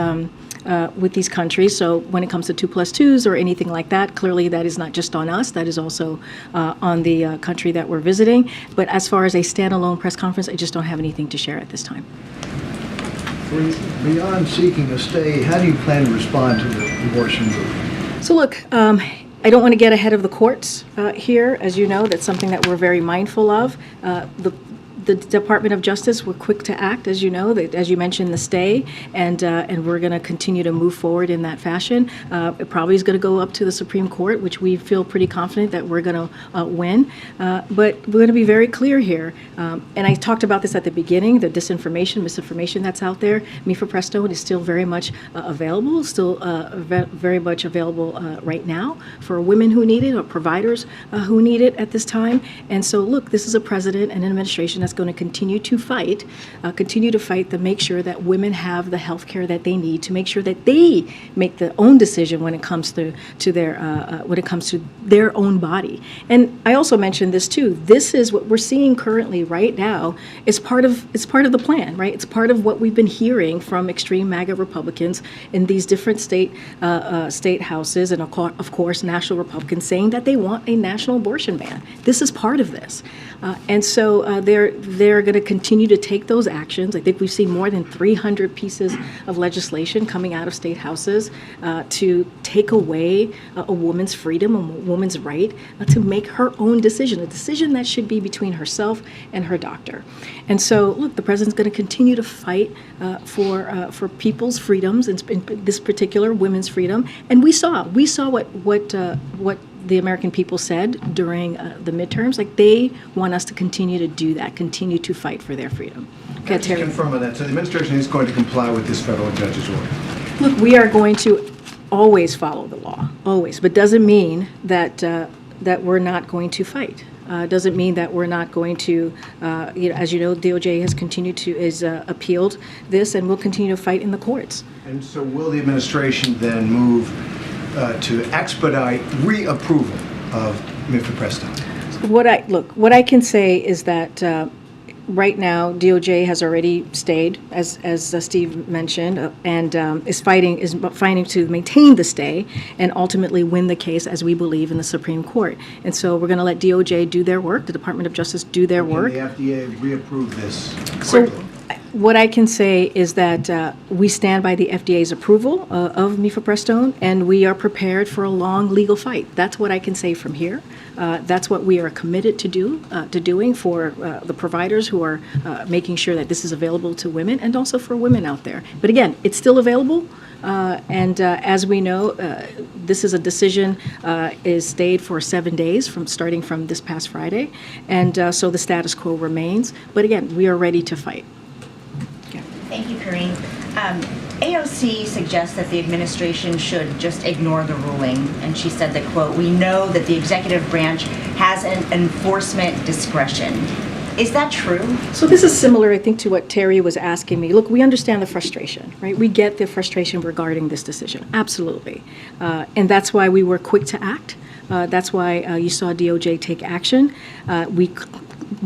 these countries. So when it comes to 2+2s or anything like that, clearly that is not just on us, that is also on the country that we're visiting. But as far as a standalone press conference, I just don't have anything to share at this time. Beyond seeking a stay, how do you plan to respond to the abortion movement? So look, I don't want to get ahead of the courts here. As you know, that's something that we're very mindful of. The Department of Justice, we're quick to act, as you know, as you mentioned, the stay, and we're going to continue to move forward in that fashion. It probably is going to go up to the Supreme Court, which we feel pretty confident that we're going to win. But we're going to be very clear here. And I talked about this at the beginning, the misinformation that's out there. Mifepristone is still very much available, very much available right now for women who need it or providers who need it at this time. And so, look, this is a president and an administration that's going to continue to fight to make sure that women have the health care that they need, to make sure that they make their own decision when it comes to their own body. And I also mentioned this too. This is what we're seeing currently right now. It's part of the plan, right? It's part of what we've been hearing from extreme MAGA Republicans in these different state houses, and of course national Republicans saying that they want a national abortion ban. This is part of this, and so they're going to continue to take those actions. I think we've seen more than 300 pieces of legislation coming out of state houses to take away a woman's freedom, a woman's right to make her own decision, a decision that should be between herself and her doctor. And so, look, the president's going to continue to fight for people's freedoms, in this particular women's freedom. And we saw what the American people said during the midterms. Like, they want us to continue to do that, continue to fight for their freedom. Can I just confirm on that? So the administration is going to comply with this federal judge's order? Look, we are going to always follow the law, always. But doesn't mean that we're not going to fight. Doesn't mean that we're not going to, as you know, DOJ has appealed this, and we'll continue to fight in the courts. And so will the administration then move to expedite reapproval of mifepristone? What I can say is that right now DOJ has already stayed, as Steve mentioned, and is fighting to maintain the stay and ultimately win the case, as we believe, in the Supreme Court. And so we're going to let DOJ do their work, the Department of Justice do their work. Can the FDA reapprove this quickly? So what I can say is that we stand by the FDA's approval of mifepristone, and we are prepared for a long legal fight. That's what I can say from here. That's what we are committed to doing for the providers who are making sure that this is available to women, and also for women out there. But again, it's still available. And as we know, this is a decision is stayed for 7 days starting from this past Friday. And so the status quo remains. But again, we are ready to fight. Thank you, Karine. AOC suggests that the administration should just ignore the ruling, and she said that, quote, "We know that the executive branch has an enforcement discretion." Is that true? So this is similar, I think, to what Terry was asking me. Look, we understand the frustration, right? We get the frustration regarding this decision, absolutely. And that's why we were quick to act. That's why you saw DOJ take action.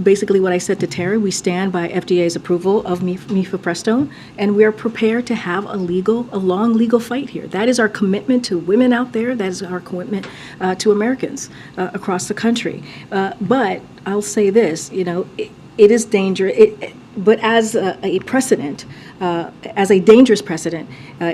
Basically what I said to Terry, we stand by FDA's approval of mifepristone, and we are prepared to have a long legal fight here. That is our commitment to women out there. That is our commitment to Americans across the country. But I'll say this, it is dangerous. But as a precedent, as a dangerous precedent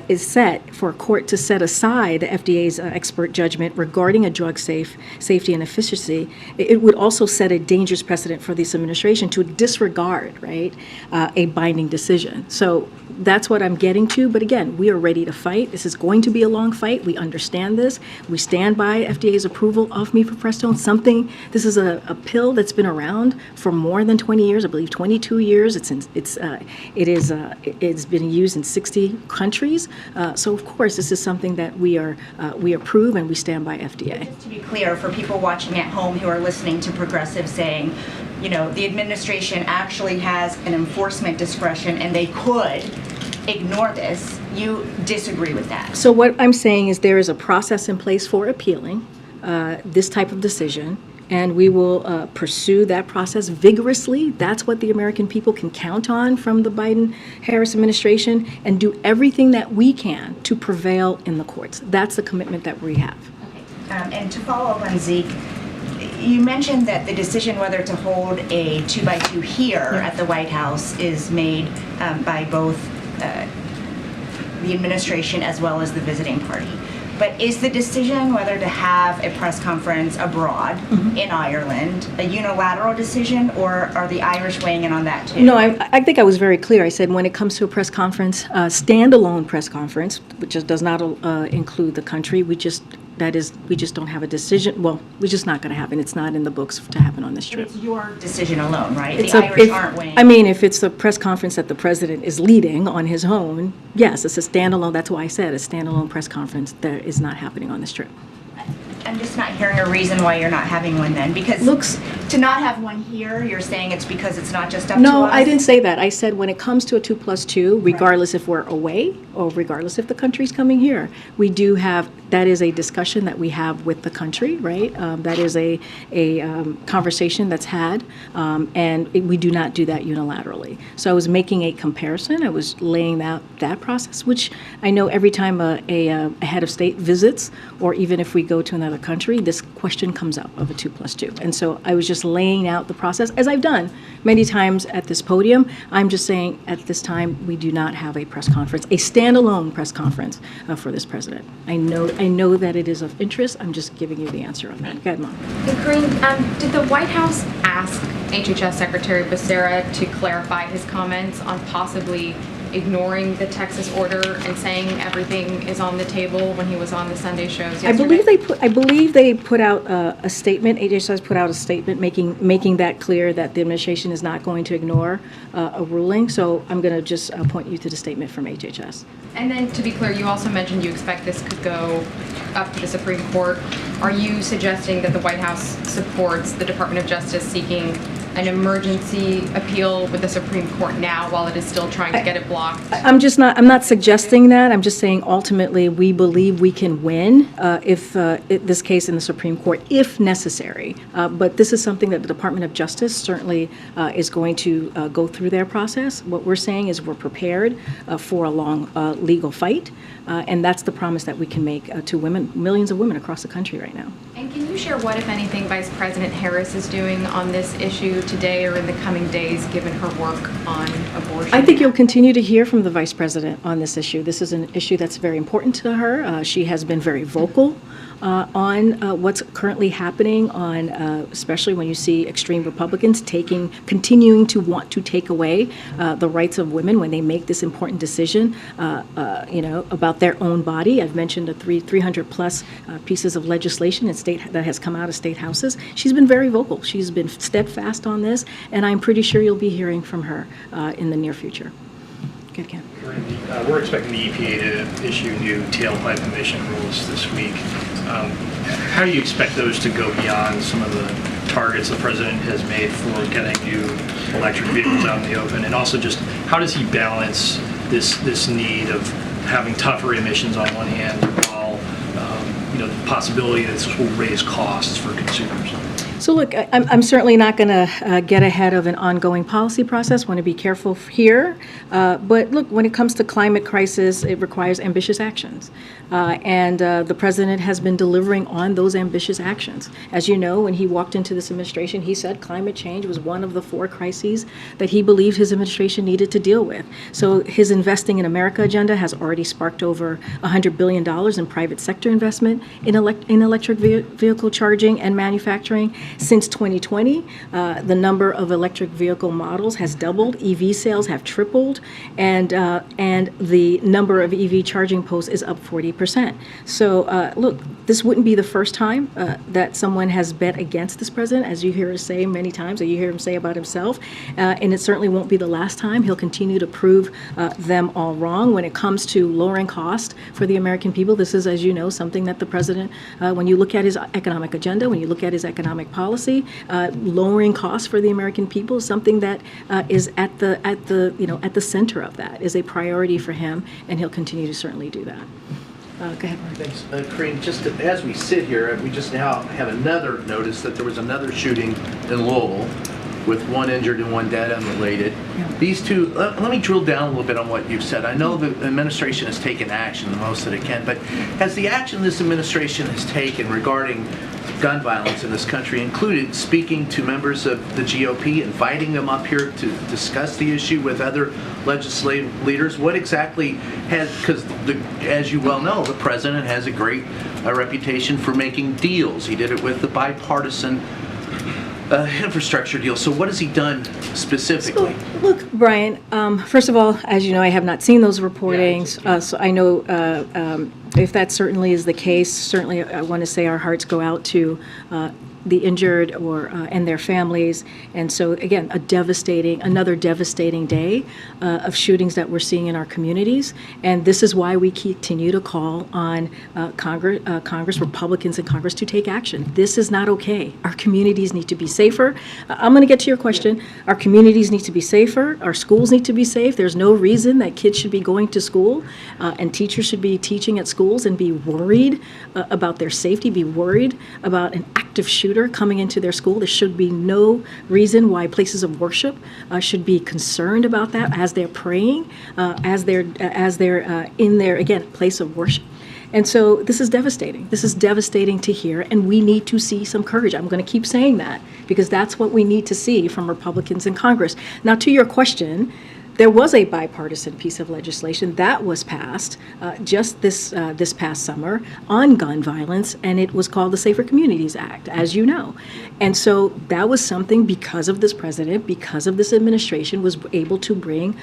is set for a court to set aside the FDA's expert judgment regarding a drug safety and efficacy, it would also set a dangerous precedent for this administration to disregard, right, a binding decision. So that's what I'm getting to. But again, we are ready to fight. This is going to be a long fight. We understand this. We stand by FDA's approval of mifepristone. This is a pill that's been around for more than 20 years. I believe 22 years. It's been used in 60 countries. So of course, this is something that we approve and we stand by FDA. Just to be clear, for people watching at home who are listening to progressives saying, you know, the administration actually has an enforcement discretion and they could ignore this, you disagree with that? So what I'm saying is there is a process in place for appealing this type of decision, and we will pursue that process vigorously. That's what the American people can count on from the Biden-Harris administration, and do everything that we can to prevail in the courts. That's the commitment that we have. Okay. And to follow up on Zeke, you mentioned that the decision whether to hold a 2x2 here at the White House is made by both the administration as well as the visiting party. But is the decision whether to have a press conference abroad in Ireland a unilateral decision, or are the Irish weighing in on that too? No, I think I was very clear. I said when it comes to a press conference, standalone press conference, which does not include the country, we just don't have a decision. Well, we're just not going to happen. It's not in the books to happen on this trip. It's your decision alone, right? The Irish aren't weighing. I mean, if it's a press conference that the president is leading on his own, yes, it's a standalone. That's why I said a standalone press conference that is not happening on this trip. I'm just not hearing a reason why you're not having one then, because to not have one here, you're saying it's because it's not just up to us? No, I didn't say that. I said when it comes to a 2+2, regardless if we're away or regardless if the country's coming here, we do have, that is a discussion that we have with the country, right? That is a conversation that's had, and we do not do that unilaterally. So I was making a comparison. I was laying out that process, which I know every time a head of state visits, or even if we go to another country, this question comes up of a 2+2. And so I was just laying out the process, as I've done many times at this podium. I'm just saying at this time, we do not have a press conference, a standalone press conference for this president. I know that it is of interest. I'm just giving you the answer on that. Go ahead, Mom. Karine, did the White House ask HHS Secretary Becerra to clarify his comments on possibly ignoring the Texas order and saying everything is on the table when he was on the Sunday shows yesterday? I believe they put out a statement. HHS put out a statement making that clear that the administration is not going to ignore a ruling. So I'm going to just point you to the statement from HHS. And then, to be clear, you also mentioned you expect this could go up to the Supreme Court. Are you suggesting that the White House supports the Department of Justice seeking an emergency appeal with the Supreme Court now while it is still trying to get it blocked? I'm not suggesting that. I'm just saying ultimately we believe we can win if this case in the Supreme Court, if necessary. But this is something that the Department of Justice certainly is going to go through their process. What we're saying is we're prepared for a long legal fight, and that's the promise that we can make to women, millions of women across the country right now. And can you share what, if anything, Vice President Harris is doing on this issue today or in the coming days, given her work on abortion? I think you'll continue to hear from the Vice President on this issue. This is an issue that's very important to her. She has been very vocal on what's currently happening, on especially when you see extreme Republicans continuing to want to take away the rights of women when they make this important decision, about their own body. I've mentioned the 300 plus pieces of legislation that has come out of state houses. She's been very vocal. She's been steadfast on this, and I'm pretty sure you'll be hearing from her in the near future. Good, Ken. We're expecting the EPA to issue new tailpipe emission rules this week. How do you expect those to go beyond some of the targets the president has made for getting new electric vehicles out in the open? And also just how does he balance this need of having tougher emissions on one hand while the possibility that this will raise costs for consumers? So look, I'm certainly not going to get ahead of an ongoing policy process, want to be careful here. But look, when it comes to climate crisis, it requires ambitious actions. And the president has been delivering on those ambitious actions. As you know, when he walked into this administration, he said climate change was one of the 4 crises that he believed his administration needed to deal with. So his Investing in America agenda has already sparked over $100 billion in private sector investment in electric vehicle charging and manufacturing. Since 2020, the number of electric vehicle models has doubled, EV sales have tripled, and the number of EV charging posts is up 40%. So look, this wouldn't be the first time that someone has bet against this president, as you hear us say many times, or you hear him say about himself, and it certainly won't be the last time. He'll continue to prove them all wrong. When it comes to lowering cost for the American people, this is, as you know, something that the president, when you look at his economic agenda, when you look at his economic policy, lowering costs for the American people is something that is at the center of that, is a priority for him, and he'll continue to certainly do that. Go ahead, Mark. Thanks. Karine, just as we sit here, we just now have another notice that there was another shooting in Louisville with 1 injured and 1 dead unrelated. Yeah. These two, let me drill down a little bit on what you've said. I know the administration has taken action the most that it can, but has the action this administration has taken regarding gun violence in this country included speaking to members of the GOP, inviting them up here to discuss the issue with other legislative leaders? What exactly has, because as you well know, the president has a great reputation for making deals. He did it with the bipartisan infrastructure deal. So what has he done specifically? So, look, Brian, first of all, as you know, I have not seen those reportings, so I know if that certainly is the case, certainly I want to say our hearts go out to the injured and their families. And so again, another devastating day of shootings that we're seeing in our communities. And this is why we continue to call on Congress, Republicans in Congress, to take action. This is not okay. Our communities need to be safer. I'm going to get to your question. Our communities need to be safer. Our schools need to be safe. There's no reason that kids should be going to school and teachers should be teaching at schools and be worried about their safety, be worried about an active shooter coming into their school. There should be no reason why places of worship should be concerned about that as they're praying, as they're in their, again, place of worship. And so this is devastating. This is devastating to hear, and we need to see some courage. I'm going to keep saying that because that's what we need to see from Republicans in Congress. Now, to your question, there was a bipartisan piece of legislation that was passed just this past summer on gun violence, and it was called the Safer Communities Act, as you know. And so that was something, because of this president, because of this administration, was able to bring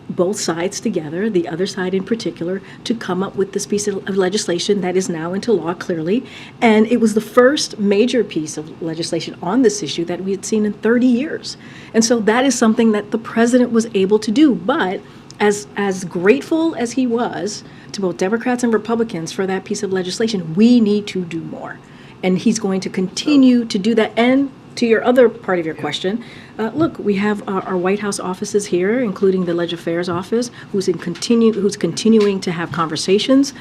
both sides together, the other side in particular, to come up with this piece of legislation that is now into law clearly. And it was the first major piece of legislation on this issue that we had seen in 30 years. And so that is something that the president was able to do. But as grateful as he was to both Democrats and Republicans for that piece of legislation, we need to do more. And he's going to continue to do that. And to your other part of your question, look, we have our White House offices here, including the Legislative Affairs Office, who's continuing to have conversations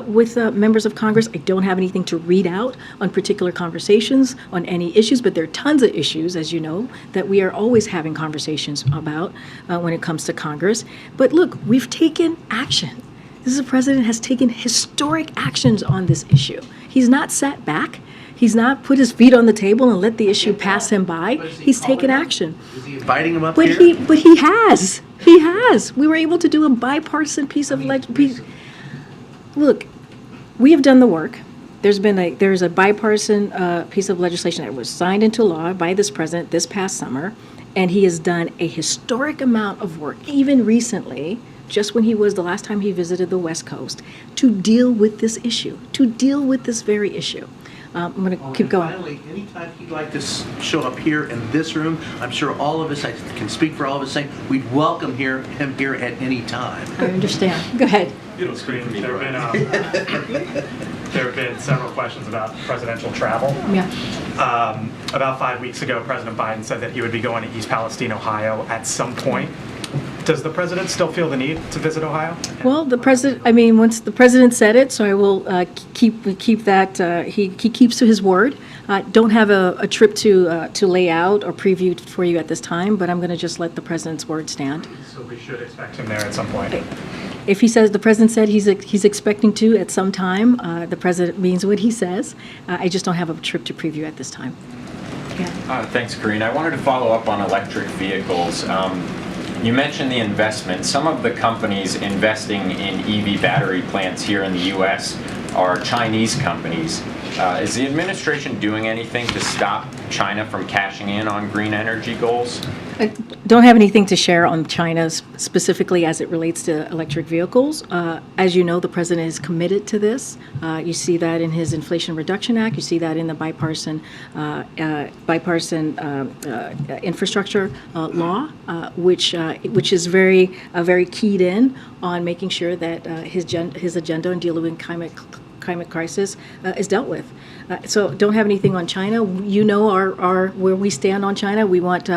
with members of Congress. I don't have anything to read out on particular conversations on any issues, but there are tons of issues, as you know, that we are always having conversations about when it comes to Congress. But look, we've taken action. This is a president has taken historic actions on this issue. He's not sat back. He's not put his feet on the table and let the issue pass him by. He's taken action. Is he inviting him up But here? he has. He has. We were able to do a bipartisan piece of legislation. Look, we have done the work. There's a bipartisan piece of legislation that was signed into law by this president this past summer, and he has done a historic amount of work, even recently, just when the last time he visited the West Coast, to deal with this issue, to deal with this very issue. I'm going to keep going. Finally, anytime he'd like to show up here in this room, I'm sure all of us, I can speak for all of us, saying we'd welcome him here at any time. I understand. Go ahead. There have been several questions about presidential travel. Yeah. About 5 weeks ago, President Biden said that he would be going to East Palestine, Ohio at some point. Does the president still feel the need to visit Ohio? Well, the president, I mean, once the president said it, so I will keep that, he keeps to his word. Don't have a trip to lay out or preview for you at this time, but I'm going to just let the president's word stand. So we should expect him there at some point. If he says, the president said he's expecting to at some time, the president means what he says. I just don't have a trip to preview at this time. Thanks, Karine. I wanted to follow up on electric vehicles. You mentioned the investment. Some of the companies investing in EV battery plants here in the U.S. are Chinese companies. Is the administration doing anything to stop China from cashing in on green energy goals? I don't have anything to share on China specifically as it relates to electric vehicles. As you know, the president is committed to this. You see that in his Inflation Reduction Act. You see that in the bipartisan infrastructure law, which is very keyed in on making sure that his agenda on dealing with climate crisis is dealt with. So don't have anything on China. You know our where we stand on China. We want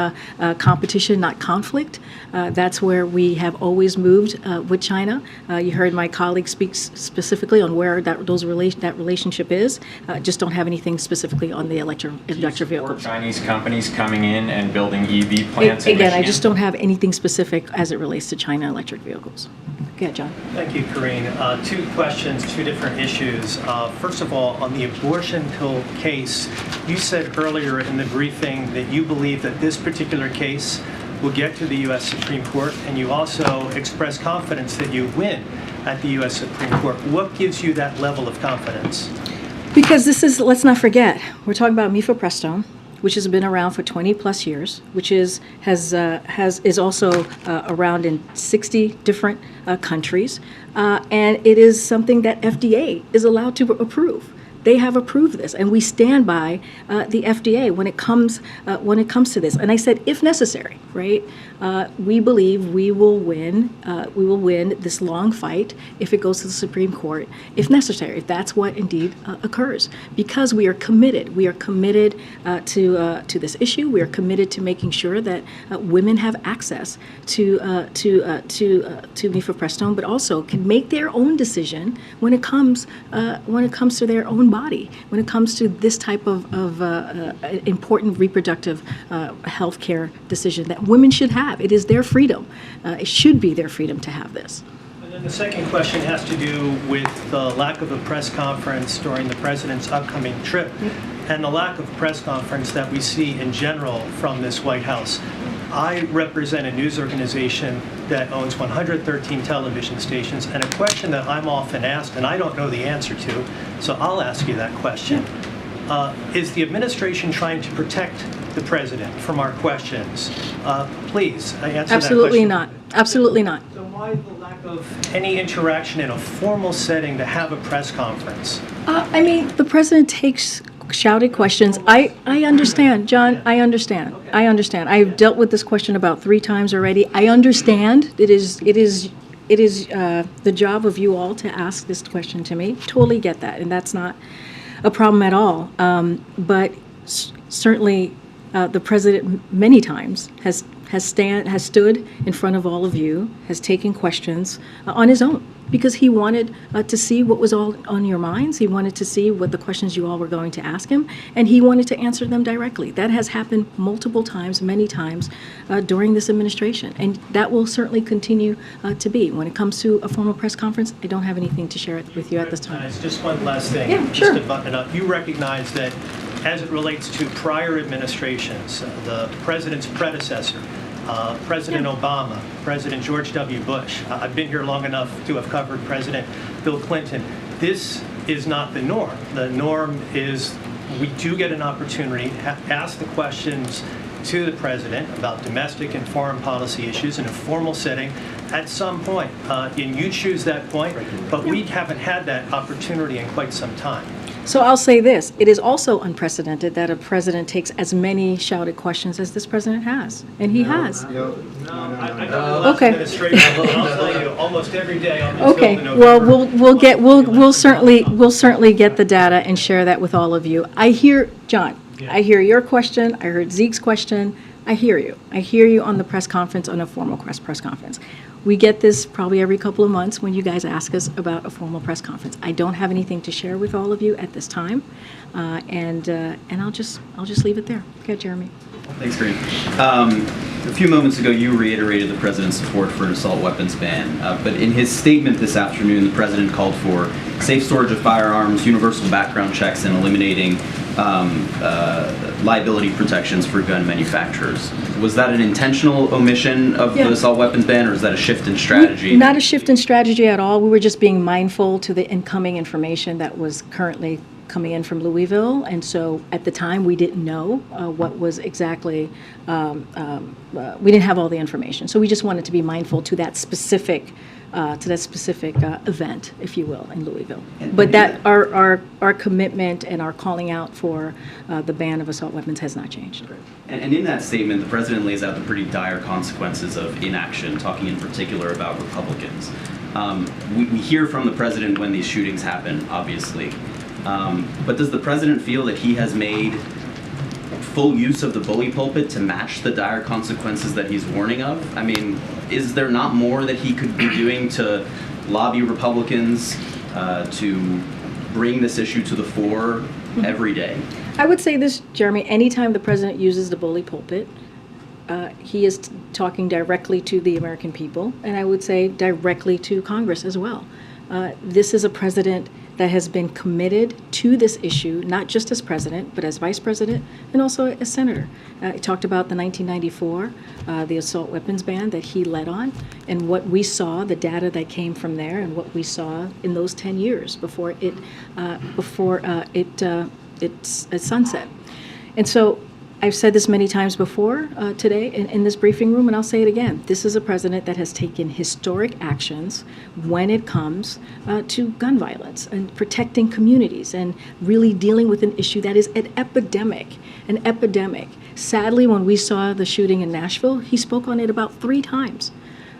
competition, not conflict. That's where we have always moved with China. You heard my colleague speak specifically on where that relationship is. Just don't have anything specifically on the electric vehicles. Chinese companies coming in and building EV plants in Again, I Michigan? just don't have anything specific as it relates to China electric vehicles. Go ahead, John. Thank you, Karine. Two questions, two different issues. First of all, on the abortion pill case, you said earlier in the briefing that you believe that this particular case will get to the U.S. Supreme Court, and you also expressed confidence that you win at the U.S. Supreme Court. What gives you that level of confidence? Because this is, let's not forget, we're talking about mifepristone, which has been around for 20 plus years, which is also around in 60 different countries, and it is something that FDA is allowed to approve. They have approved this, and we stand by the FDA when it comes to this. And I said, if necessary, right? We believe we will win. We will win this long fight if it goes to the Supreme Court, if necessary. If that's what indeed occurs, because we are committed. We are committed to this issue. We are committed to making sure that women have access to mifepristone, but also can make their own decision when it comes to their own body, when it comes to this type of important reproductive health care decision that women should have. It is their freedom. It should be their freedom to have this. And then the second question has to do with the lack of a press conference during the president's upcoming trip and the lack of press conference that we see in general from this White House. I represent a news organization that owns 113 television stations, and a question that I'm often asked, and I don't know the answer to, so I'll ask you that question. Is the administration trying to protect the president from our questions? Please, answer that question. Absolutely not. Absolutely not. So why the lack of any interaction in a formal setting to have a press conference? I mean, the president takes shouted questions. I understand, John. I understand. I understand. I've dealt with this question about 3 times already. I understand. It is the job of you all to ask this question to me. Totally get that, and that's not a problem at all. But certainly, the president many times has stood in front of all of you, has taken questions on his own, because he wanted to see what was all on your minds. He wanted to see what the questions you all were going to ask him, and he wanted to answer them directly. That has happened multiple times, many times during this administration, and that will certainly continue to be. When it comes to a formal press conference, I don't have anything to share with you at this time. Just one last thing, Yeah, just to button it up. You recognize that as it relates to prior administrations, the president's predecessor, President Obama, President George W. Bush. I've been here long enough to have covered President Bill Clinton. This is not the norm. The norm is we do get an opportunity to ask the questions to the president about domestic and foreign policy issues in a formal setting at some point. And you choose that point, but we haven't had that opportunity in quite some time. So I'll say this, it is also unprecedented that a president takes as many shouted questions as this president has, and he has. I know the last administration, I'll tell you, almost every day on this Okay, building well, we'll certainly get the data and share that with all of you. I hear, John, I hear your question, I heard Zeke's question, I hear you. I hear you on the press conference, on a formal press conference. We get this probably every couple of months when you guys ask us about a formal press conference. I don't have anything to share with all of you at this time, and I'll just leave it there. Okay, Jeremy. Thanks, Karine. A few moments ago, you reiterated the president's support for an assault weapons ban, but in his statement this afternoon, the president called for safe storage of firearms, universal background checks, and eliminating liability protections for gun manufacturers. Was that an intentional omission of the assault weapons ban, or is that a shift in strategy? Not a shift in strategy at all. We were just being mindful to the incoming information that was currently coming in from Louisville, and so at the time we didn't know what was exactly, we didn't have all the information. So we just wanted to be mindful to that specific event, if you will, in Louisville. But that our commitment and our calling out for the ban of assault weapons has not changed. And in that statement, the president lays out the pretty dire consequences of inaction, talking in particular about Republicans. We hear from the president when these shootings happen, obviously. But does the president feel that he has made full use of the bully pulpit to match the dire consequences that he's warning of? I mean, is there not more that he could be doing to lobby Republicans to bring this issue to the fore every day? I would say this, Jeremy, anytime the president uses the bully pulpit, he is talking directly to the American people, and I would say directly to Congress as well. This is a president that has been committed to this issue, not just as president, but as vice president and also as senator. He talked about the 1994, the assault weapons ban that he led on, and what we saw, the data that came from there, and what we saw in those 10 years before it sunset. And so I've said this many times before today in this briefing room, and I'll say it again. This is a president that has taken historic actions when it comes to gun violence and protecting communities and really dealing with an issue that is an epidemic. Sadly, when we saw the shooting in Nashville, he spoke on it about 3 times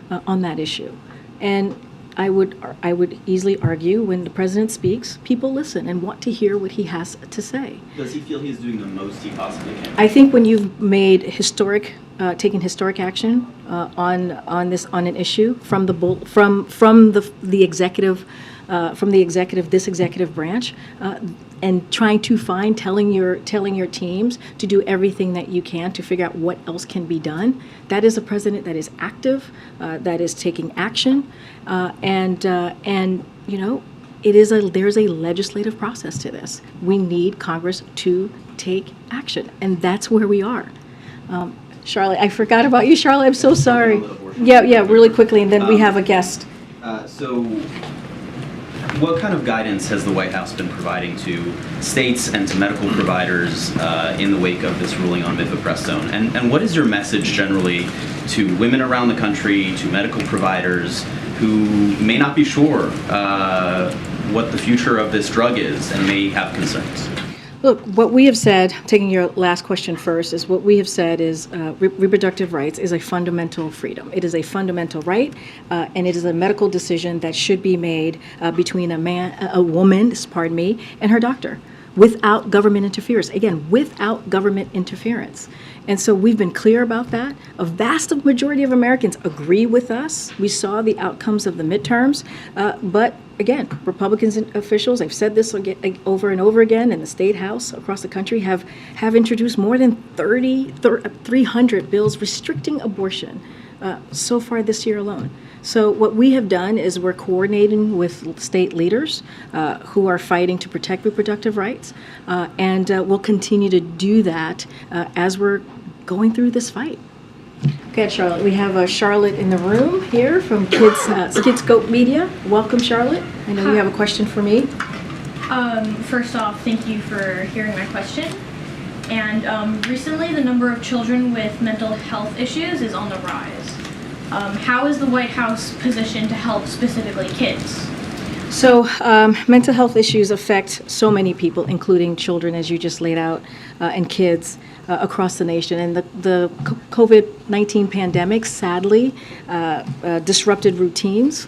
on that issue. And I would easily argue when the president speaks, people listen and want to hear what he has to say. Does he feel he's doing the most he possibly can? I think when you've made taken historic action on an issue from the executive, this executive branch, and trying to telling your teams to do everything that you can to figure out what else can be done. That is a president that is active, that is taking action, and you know, there's a legislative process to this. We need Congress to take action, and that's where we are. Charlotte, I forgot about you, Charlotte. I'm so sorry. Yeah, really quickly, and then we have a guest. So what kind of guidance has the White House been providing to states and to medical providers in the wake of this ruling on mifepristone? And what is your message generally to women around the country, to medical providers who may not be sure what the future of this drug is and may have concerns? Look, what we have said, taking your last question first, is what we have said is reproductive rights is a fundamental freedom. It is a fundamental right, and it is a medical decision that should be made between a woman, and her doctor, without government interference. Again, without government interference. And so we've been clear about that. A vast majority of Americans agree with us. We saw the outcomes of the midterms, but again, Republicans and officials, I've said this over and over again, in the State House across the country have introduced more than 300 bills restricting abortion so far this year alone. So what we have done is we're coordinating with state leaders who are fighting to protect reproductive rights, and we'll continue to do that as we're going through this fight. Okay, Charlotte, we have Charlotte in the room here from Kidscope Media. Welcome, Charlotte. I know you have a question for me. First off, thank you for hearing my question. And recently, the number of children with mental health issues is on the rise. How is the White House positioned to help specifically kids? So mental health issues affect so many people, including children, as you just laid out, and kids across the nation. And the COVID-19 pandemic sadly disrupted routines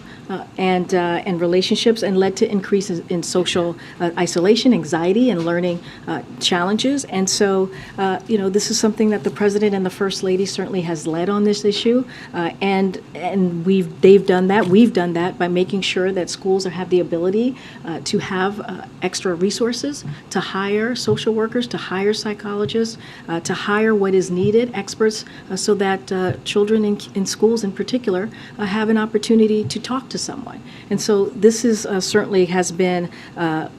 and relationships, and led to increases in social isolation, anxiety, and learning challenges. And so, this is something that the President and the First Lady certainly has led on this issue, and they've done that. We've done that by making sure that schools have the ability to have extra resources, to hire social workers, to hire psychologists, to hire what is needed, experts, so that children in schools in particular have an opportunity to talk to someone. And so this is certainly has been,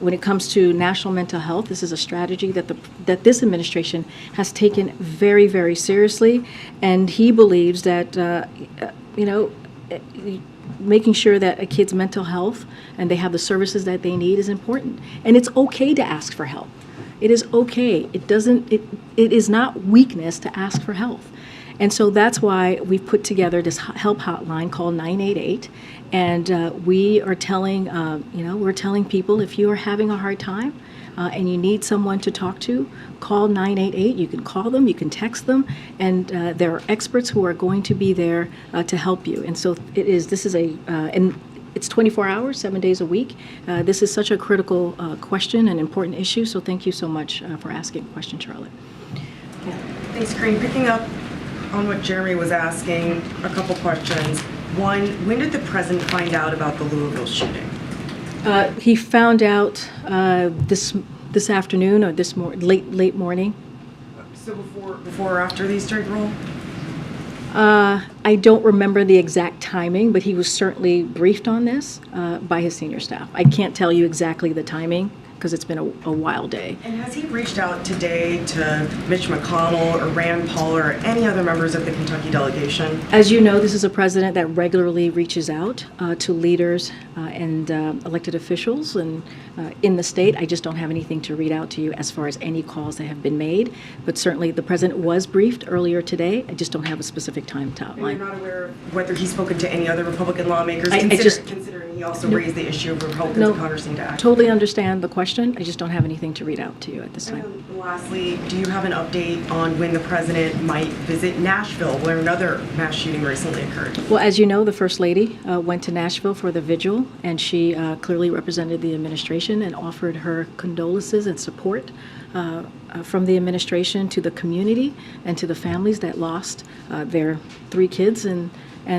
when it comes to national mental health, this is a strategy that this administration has taken very, very seriously. And he believes that, making sure that a kid's mental health and they have the services that they need is important. And it's okay to ask for help. It is okay. It is not weakness to ask for help. And so that's why we've put together this help hotline called 988. And we are telling, we're telling people, if you are having a hard time and you need someone to talk to, call 988. You can call them, you can text them, and there are experts who are going to be there to help you. And so and it's 24 hours, 7 days a week. This is such a critical question and important issue, so thank you so much for asking the question, Charlotte. Thanks, Karine. Picking up on what Jeremy was asking, a couple questions. One, when did the president find out about the Louisville shooting? He found out this afternoon or late morning. So before or after the Easter egg roll? I don't remember the exact timing, but he was certainly briefed on this by his senior staff. I can't tell you exactly the timing because it's been a wild day. And has he reached out today to Mitch McConnell or Rand Paul or any other members of the Kentucky delegation? As you know, this is a president that regularly reaches out to leaders and elected officials and in the state. I just don't have anything to read out to you as far as any calls that have been made, but certainly the president was briefed earlier today. I just don't have a specific time to outline. And you're not aware of whether he's spoken to any other Republican lawmakers, considering he also raised the issue of Republicans in Congress need to act? Totally understand the question. I just don't have anything to read out to you at this time. And lastly, do you have an update on when the president might visit Nashville, where another mass shooting recently occurred? Well, as you know, the First Lady went to Nashville for the vigil, and she clearly represented the administration and offered her condolences and support from the administration to the community and to the families that lost their 3 kids and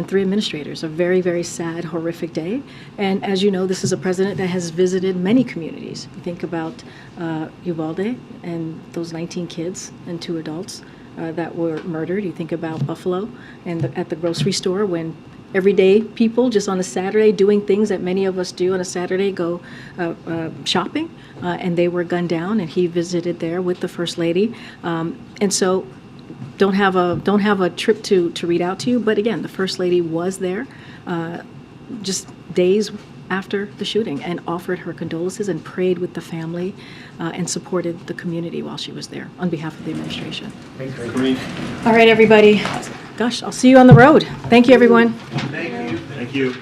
3 administrators. A very, very sad, horrific day. And as you know, this is a president that has visited many communities. You think about Uvalde and those 19 kids and 2 adults that were murdered. You think about Buffalo and at the grocery store when everyday people just on a Saturday doing things that many of us do on a Saturday, go shopping, and they were gunned down, and he visited there with the First Lady. And so don't have a trip to read out to you, but again, the First Lady was there just days after the shooting and offered her condolences and prayed with the family and supported the community while she was there on behalf of the administration. Thanks, Karine. All right, everybody. Gosh, I'll see you on the road. Thank you, everyone. Thank you. Thank you.